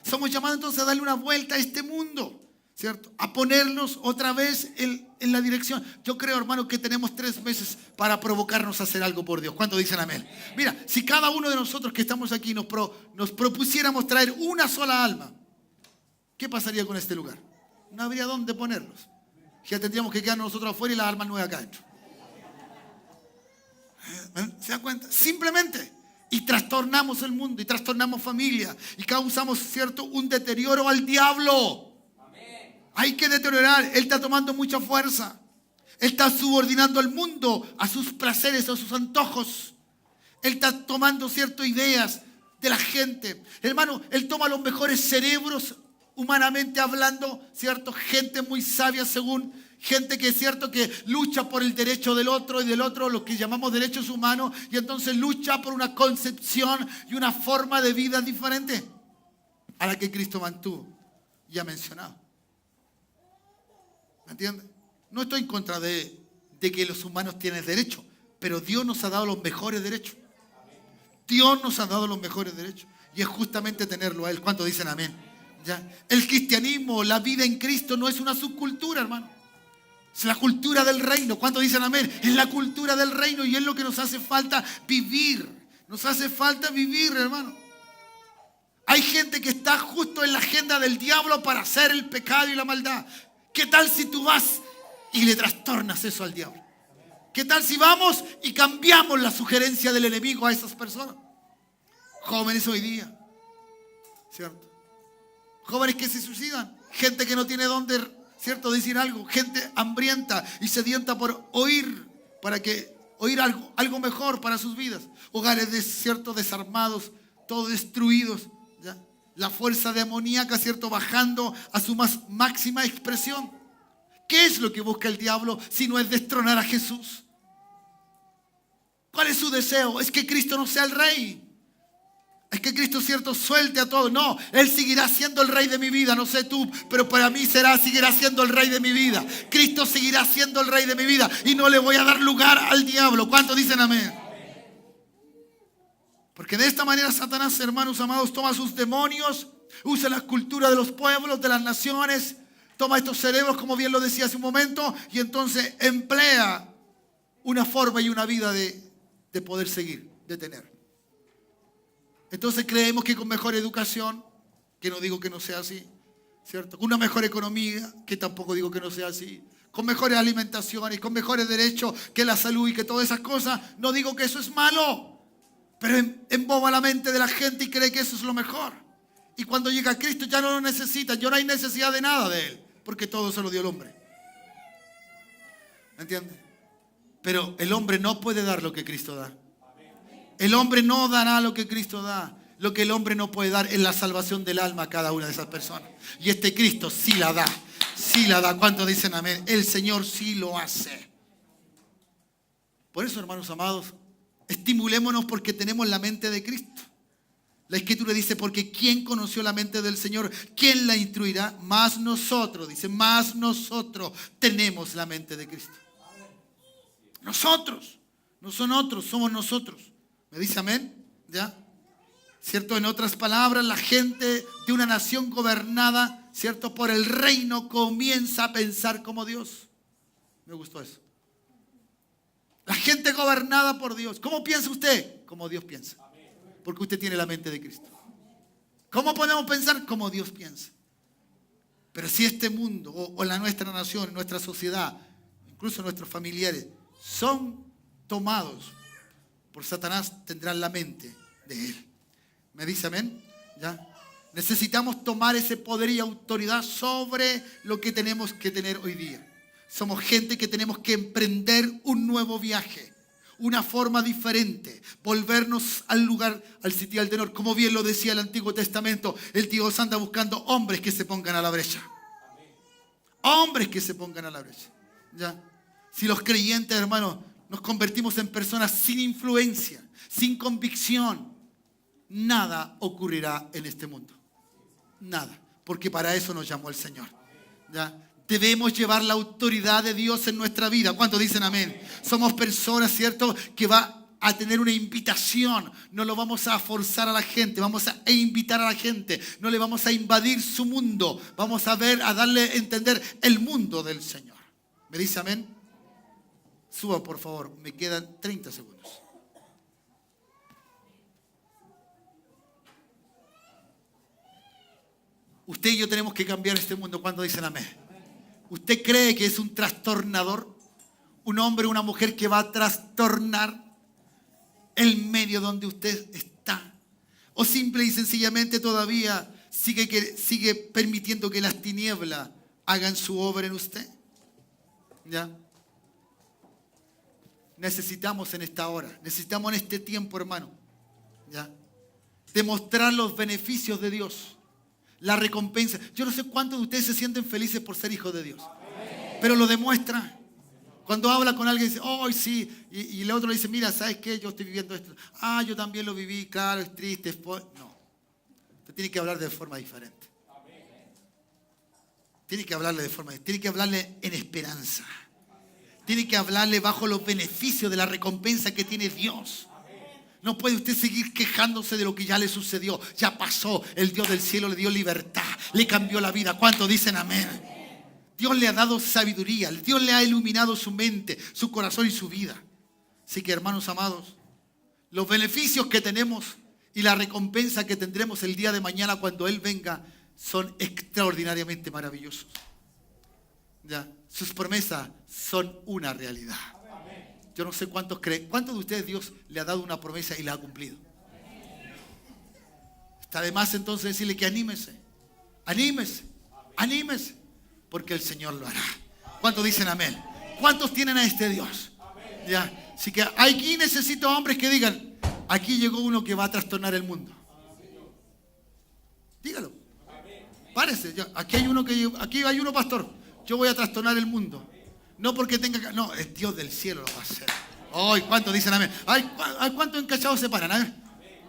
[SPEAKER 1] Somos llamados entonces a darle una vuelta a este mundo, ¿cierto? A ponernos otra vez en la dirección. Yo creo, hermano, que tenemos 3 meses para provocarnos a hacer algo por Dios. ¿Cuántos dicen amén? Mira, si cada uno de nosotros que estamos aquí nos propusiéramos traer una sola alma, ¿qué pasaría con este lugar? No habría dónde ponerlos. Ya tendríamos que quedarnos nosotros afuera y las almas nuevas acá adentro. ¿Se da cuenta? Simplemente. Y trastornamos el mundo, y trastornamos familia, y causamos, ¿cierto?, un deterioro al diablo. Hay que deteriorar. Él está tomando mucha fuerza. Él está subordinando al mundo a sus placeres, a sus antojos. Él está tomando ciertas ideas de la gente. Hermano, él toma los mejores cerebros humanamente hablando, ¿cierto? Gente muy sabia según gente que es cierto que lucha por el derecho del otro y del otro, lo que llamamos derechos humanos, y entonces lucha por una concepción y una forma de vida diferente a la que Cristo mantuvo y ha mencionado. ¿Me entiendes? No estoy en contra de que los humanos tienen derecho, pero Dios nos ha dado los mejores derechos. Dios nos ha dado los mejores derechos y es justamente tenerlo a Él. ¿Cuántos dicen amén? ¿Ya? El cristianismo, la vida en Cristo no es una subcultura, hermano. Es la cultura del reino. ¿Cuántos dicen amén? Es la cultura del reino y es lo que nos hace falta vivir. Nos hace falta vivir, hermano. Hay gente que está justo en la agenda del diablo para hacer el pecado y la maldad. ¿Qué tal si tú vas y le trastornas eso al diablo? ¿Qué tal si vamos y cambiamos la sugerencia del enemigo a esas personas? Jóvenes hoy día, ¿cierto? Jóvenes que se suicidan, gente que no tiene dónde, ¿cierto?, decir algo, gente hambrienta y sedienta por oír, oír algo mejor para sus vidas. Hogares, ¿cierto?, desarmados, todos destruidos, ¿ya? La fuerza demoníaca, ¿cierto?, bajando a su más máxima expresión. ¿Qué es lo que busca el diablo si no es destronar a Jesús? ¿Cuál es su deseo? Es que Cristo no sea el rey. Es que Cristo, cierto, suelte a todos. No, Él seguirá siendo el rey de mi vida. No sé tú, pero para mí seguirá siendo el rey de mi vida. Cristo seguirá siendo el rey de mi vida. Y no le voy a dar lugar al diablo. ¿Cuántos dicen amén? Porque de esta manera Satanás, hermanos amados, toma sus demonios, usa la cultura de los pueblos, de las naciones, toma estos cerebros, como bien lo decía hace un momento, y entonces emplea una forma y una vida de poder seguir, de tener. Entonces creemos que con mejor educación, que no digo que no sea así, ¿cierto? Con una mejor economía, que tampoco digo que no sea así, con mejores alimentaciones, con mejores derechos, que la salud y que todas esas cosas, no digo que eso es malo, pero emboba la mente de la gente y cree que eso es lo mejor. Y cuando llega a Cristo ya no lo necesita, ya no hay necesidad de nada de Él, porque todo se lo dio el hombre. ¿Me entiendes? Pero el hombre no puede dar lo que Cristo da. El hombre no dará lo que Cristo da. Lo que el hombre no puede dar es la salvación del alma a cada una de esas personas. Y este Cristo sí la da. Sí la da. ¿Cuántos dicen amén? El Señor sí lo hace. Por eso, hermanos amados, estimulémonos porque tenemos la mente de Cristo. La Escritura dice, porque ¿quién conoció la mente del Señor? ¿Quién la instruirá? Más nosotros, dice, más nosotros tenemos la mente de Cristo. Nosotros, no son otros, somos nosotros. ¿Me dice amén? ¿Ya? ¿Cierto? En otras palabras, la gente de una nación gobernada, ¿cierto?, por el reino comienza a pensar como Dios. Me gustó eso. La gente gobernada por Dios. ¿Cómo piensa usted? Como Dios piensa. Porque usted tiene la mente de Cristo. ¿Cómo podemos pensar? Como Dios piensa. Pero si este mundo, o nuestra nación, nuestra sociedad, incluso nuestros familiares, son tomados por Satanás, tendrán la mente de Él. ¿Me dice amén? ¿Ya? Necesitamos tomar ese poder y autoridad sobre lo que tenemos que tener hoy día. Somos gente que tenemos que emprender un nuevo viaje, una forma diferente, volvernos al lugar, al sitio del tenor. Como bien lo decía el Antiguo Testamento, el Dios anda buscando hombres que se pongan a la brecha. Hombres que se pongan a la brecha. ¿Ya? Si los creyentes, hermanos, nos convertimos en personas sin influencia, sin convicción, nada ocurrirá en este mundo. Nada. Porque para eso nos llamó el Señor. ¿Ya? Debemos llevar la autoridad de Dios en nuestra vida. ¿Cuántos dicen amén? Somos personas, ¿cierto?, que va a tener una invitación. No lo vamos a forzar a la gente, vamos a invitar a la gente. No le vamos a invadir su mundo. Vamos a darle a entender el mundo del Señor. ¿Me dice amén? Suba, por favor. Me quedan 30 segundos. Usted y yo tenemos que cambiar este mundo. ¿Cuántos dicen amén? ¿Usted cree que es un trastornador? Un hombre o una mujer que va a trastornar el medio donde usted está. O simple y sencillamente todavía sigue permitiendo que las tinieblas hagan su obra en usted. ¿Ya? Necesitamos en esta hora, necesitamos en este tiempo, hermano, ¿ya?, demostrar los beneficios de Dios. La recompensa. Yo no sé cuántos de ustedes se sienten felices por ser hijos de Dios. Pero lo demuestra. Cuando habla con alguien dice, oh sí. Y el otro le dice, mira, ¿sabes qué? Yo estoy viviendo esto. Ah, yo también lo viví. Claro, es triste. No. Usted tiene que hablar de forma diferente. Tiene que hablarle de forma diferente. Tiene que hablarle en esperanza. Tiene que hablarle bajo los beneficios de la recompensa que tiene Dios. No puede usted seguir quejándose de lo que ya le sucedió. Ya pasó. El Dios del cielo le dio libertad. Le cambió la vida. ¿Cuántos dicen amén? Dios le ha dado sabiduría. Dios le ha iluminado su mente, su corazón y su vida. Así que, hermanos amados, los beneficios que tenemos y la recompensa que tendremos el día de mañana cuando Él venga son extraordinariamente maravillosos. ¿Ya? Sus promesas son una realidad. Yo no sé cuántos creen. ¿Cuántos de ustedes Dios le ha dado una promesa y la ha cumplido? Está de más entonces decirle que anímese. Anímese. Anímese. Porque el Señor lo hará. ¿Cuántos dicen amén? ¿Cuántos tienen a este Dios? ¿Ya? Así que aquí necesito hombres que digan, aquí llegó uno que va a trastornar el mundo. Dígalo. Párese. Aquí hay uno, pastor. Yo voy a trastornar el mundo. No porque tenga que... No, es Dios del cielo lo va a hacer. Ay, ¿cuántos dicen amén? Ay, ¿cuántos encachados se paran? A ver.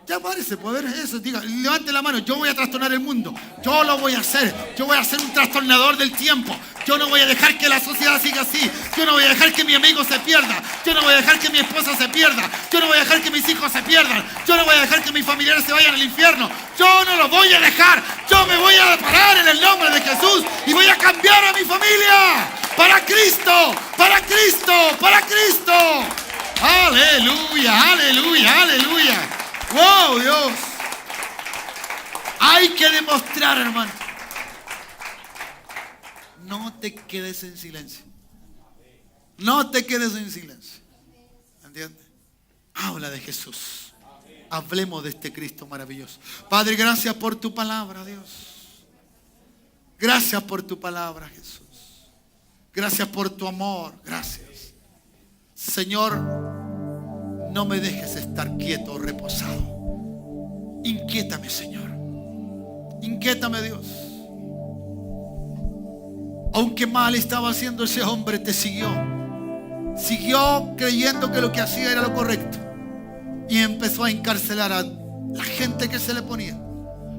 [SPEAKER 1] Ya parece, puede ver eso. Diga, levante la mano. Yo voy a trastornar el mundo. Yo lo voy a hacer. Yo voy a ser un trastornador del tiempo. Yo no voy a dejar que la sociedad siga así. Yo no voy a dejar que mi amigo se pierda. Yo no voy a dejar que mi esposa se pierda. Yo no voy a dejar que mis hijos se pierdan. Yo no voy a dejar que mis familiares se vayan al infierno. Yo no lo voy a dejar. Yo me voy a parar en el nombre de Jesús y voy a cambiar a mi familia. Para Cristo, para Cristo, para Cristo. Aleluya, aleluya, aleluya. ¡Wow, Dios! Hay que demostrar, hermano. No te quedes en silencio. No te quedes en silencio. ¿Entiendes? Habla de Jesús. Hablemos de este Cristo maravilloso. Padre, gracias por tu palabra, Dios. Gracias por tu palabra, Jesús. Gracias por tu amor. Gracias. Señor, no me dejes estar quieto o reposado. Inquiétame, Señor. Inquiétame, Dios. Aunque mal estaba haciendo ese hombre, te siguió. Siguió creyendo que lo que hacía era lo correcto. Y empezó a encarcelar a la gente que se le ponía.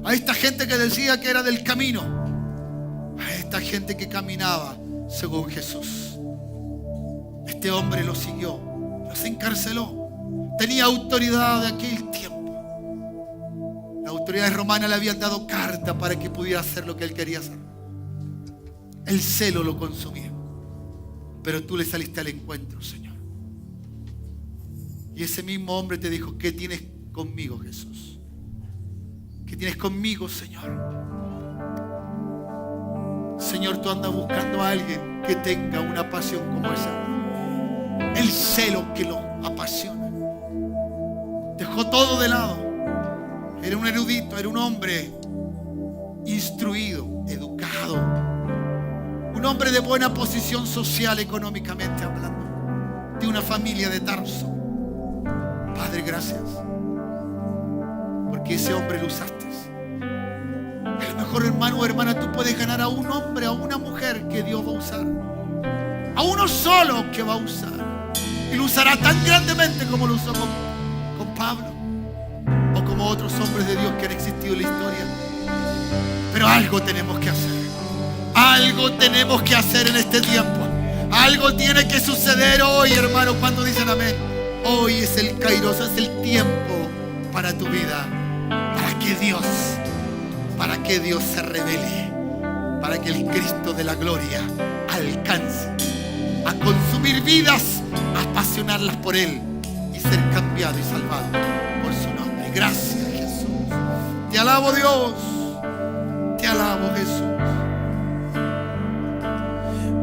[SPEAKER 1] A esta gente que decía que era del camino. A esta gente que caminaba según Jesús. Este hombre lo siguió. Los encarceló. Tenía autoridad de aquel tiempo. Las autoridades romanas le habían dado carta para que pudiera hacer lo que él quería hacer. El celo lo consumía. Pero tú le saliste al encuentro, Señor. Y ese mismo hombre te dijo, ¿qué tienes conmigo, Jesús? ¿Qué tienes conmigo, Señor? Señor, tú andas buscando a alguien que tenga una pasión como esa. El celo que lo apasiona. Dejó todo de lado. Era un erudito, era un hombre instruido, educado. Un hombre de buena posición social, económicamente hablando. De una familia de Tarso. Padre, gracias. Porque ese hombre lo usaste. A lo mejor, hermano o hermana, tú puedes ganar a un hombre, a una mujer que Dios va a usar. A uno solo que va a usar. Y lo usará tan grandemente como lo usó con Pablo. O como otros hombres de Dios que han existido en la historia. Pero algo tenemos que hacer. Algo tenemos que hacer en este tiempo. Algo tiene que suceder hoy, hermano. Cuando dicen amén. Hoy es el Kairos, es el tiempo para tu vida. Para que Dios se revele. Para que el Cristo de la gloria alcance a consumir vidas, a apasionarlas por Él y ser cambiado y salvado por su nombre. Gracias, Jesús. Te alabo, Dios. Te alabo, Jesús.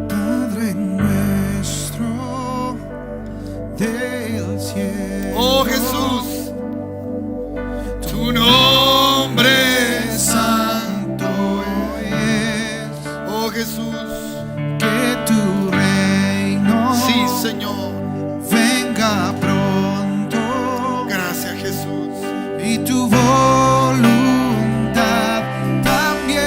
[SPEAKER 2] Padre nuestro del cielo.
[SPEAKER 1] Oh, Jesús, tu nombre santo es. Oh, Jesús,
[SPEAKER 2] que tu reino
[SPEAKER 1] sí, Señor,
[SPEAKER 2] venga pronto.
[SPEAKER 1] Gracias, Jesús.
[SPEAKER 2] Y tu voluntad también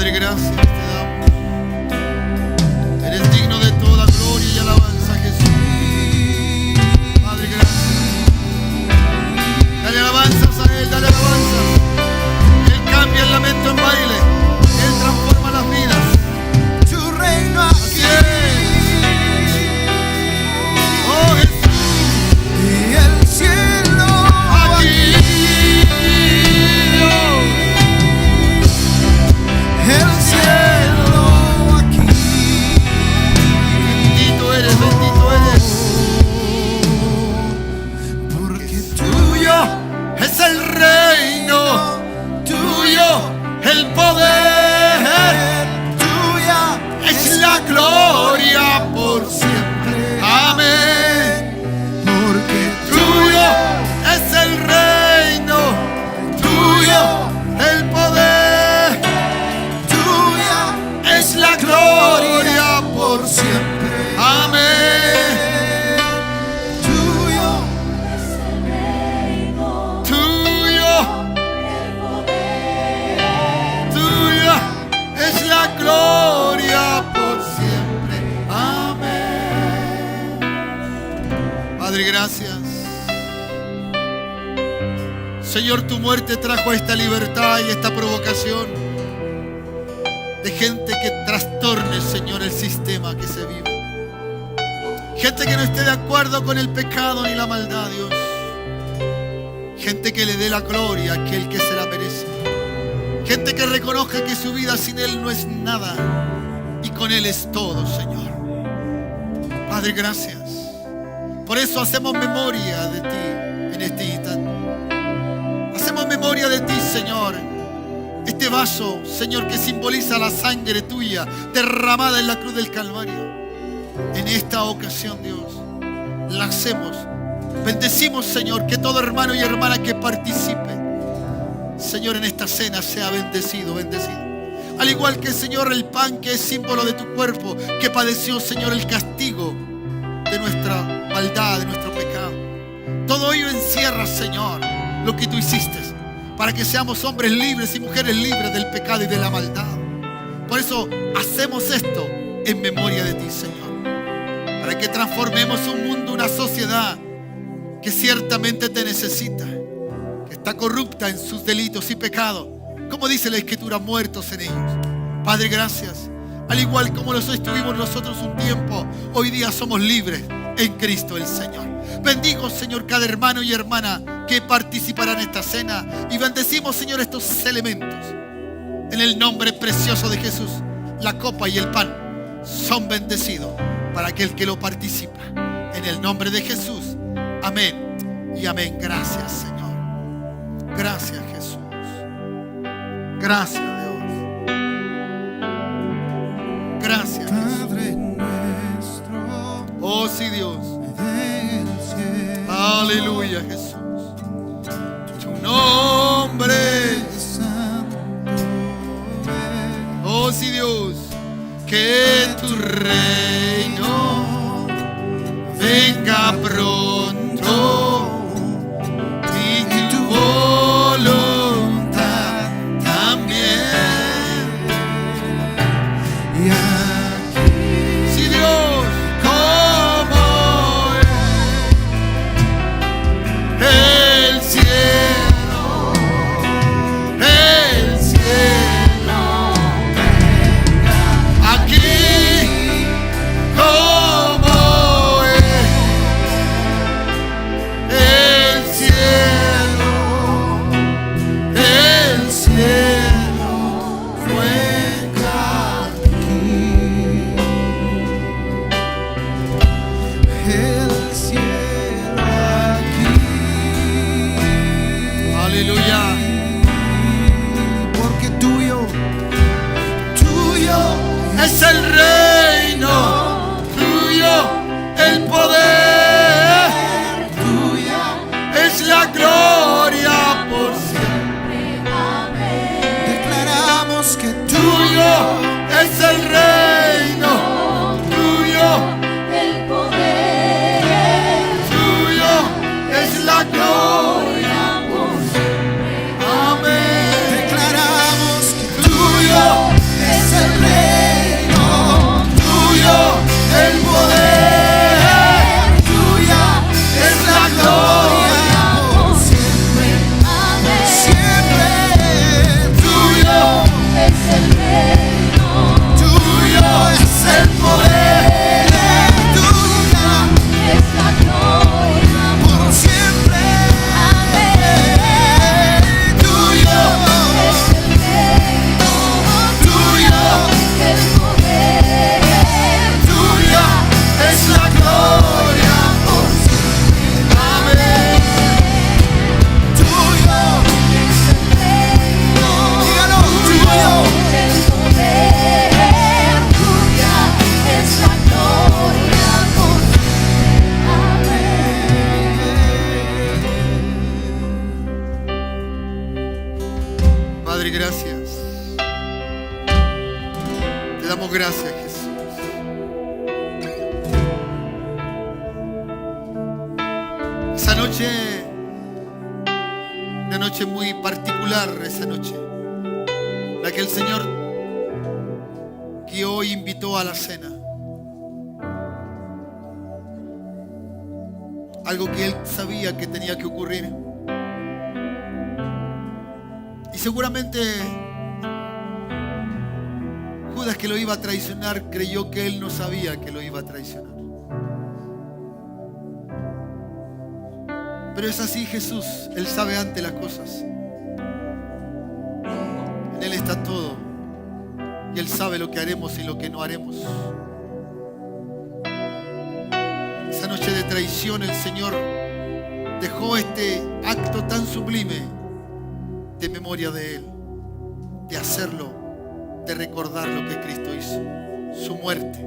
[SPEAKER 1] Padre, gracias te damos. Eres digno de toda gloria y alabanza, Jesús. Padre, gracias. Dale alabanzas a Él, dale alabanzas. Él cambia el lamento en baile. Él transforma las vidas.
[SPEAKER 2] Tu reino
[SPEAKER 1] Así
[SPEAKER 2] aquí.
[SPEAKER 1] es. Oh, Jesús,
[SPEAKER 2] Y el cielo
[SPEAKER 1] aquí.
[SPEAKER 2] El cielo aquí.
[SPEAKER 1] Bendito eres, bendito eres.
[SPEAKER 2] Porque
[SPEAKER 1] Tuyo es el reino, tuyo el poder,
[SPEAKER 2] tuya
[SPEAKER 1] es la gloria por siempre. Amén.
[SPEAKER 2] porque
[SPEAKER 1] Tuyo es el reino, tuyo el poder,
[SPEAKER 2] tuya
[SPEAKER 1] es la gloria por siempre. Amén.
[SPEAKER 2] tuyo
[SPEAKER 1] Tuyo, tuya es la gloria por siempre. Amén. Padre, gracias. Señor, tu muerte trajo esta libertad y esta provocación de gente que trastorne, Señor, el sistema que se vive. Gente que no esté de acuerdo con el pecado ni la maldad, Dios. Gente que le dé la gloria a aquel que se la merece. Gente que reconozca que su vida sin Él no es nada y con Él es todo, Señor. Padre, gracias. Por eso hacemos memoria de ti en este instante. Hacemos memoria de ti, Señor. Este vaso, Señor, que simboliza la sangre tuya derramada en la cruz del Calvario. En esta ocasión, Dios, la hacemos. Bendecimos, Señor, que todo hermano y hermana que participe, Señor, en esta cena sea bendecido, bendecido. Al igual que, Señor, el pan que es símbolo de tu cuerpo, que padeció, Señor, el castigo de nuestra maldad, de nuestro pecado. Todo ello encierra, Señor, lo que tú hiciste, para que seamos hombres libres y mujeres libres del pecado y de la maldad. Por eso hacemos esto en memoria de ti, Señor. Para que transformemos un mundo, una sociedad que ciertamente te necesita, que está corrupta en sus delitos y pecados, como dice la Escritura, muertos en ellos. Padre, gracias. Al igual como los estuvimos nosotros un tiempo, hoy día somos libres en Cristo el Señor. Bendigo, Señor, cada hermano y hermana que participará en esta cena, y bendecimos, Señor, estos elementos. En el nombre precioso de Jesús, la copa y el pan son bendecidos para aquel que lo participa. En el nombre de Jesús. Amén y amén. Gracias, Señor. Gracias, Jesús. Gracias, Dios. Gracias, Jesús.
[SPEAKER 2] Padre nuestro
[SPEAKER 1] Oh, sí, Dios.
[SPEAKER 2] del cielo.
[SPEAKER 1] Aleluya, Jesús. Tu nombre.
[SPEAKER 2] Santo es.
[SPEAKER 1] Oh, sí, Dios. Que tu reino venga pronto y tu voluntad también.
[SPEAKER 2] Y aquí
[SPEAKER 1] Sí, Dios, como el cielo, aquí como el cielo venga
[SPEAKER 2] aquí. El cielo aquí.
[SPEAKER 1] Aleluya.
[SPEAKER 2] Porque tuyo
[SPEAKER 1] Es el reino, tuyo el poder,
[SPEAKER 2] tuya
[SPEAKER 1] es la gloria por siempre.
[SPEAKER 2] declaramos que
[SPEAKER 1] Tuyo es el reino, tuyo,
[SPEAKER 3] El poder,
[SPEAKER 1] tuyo es la gloria.
[SPEAKER 3] por siempre.
[SPEAKER 1] Amén.
[SPEAKER 2] declaramos que
[SPEAKER 1] Tuyo damos gracias, Jesús. Esa noche, una noche muy particular, esa noche, la que el Señor guió y invitó a la cena. Algo que Él sabía que tenía que ocurrir. Y seguramente Judas, que lo iba a traicionar, creyó que Él no sabía que lo iba a traicionar. Pero es así Jesús, Él sabe antes las cosas. En Él está todo. Y Él sabe lo que haremos y lo que no haremos. Esa noche de traición el Señor dejó este acto tan sublime de memoria de Él, de hacerlo, de recordar lo que Cristo hizo, su muerte,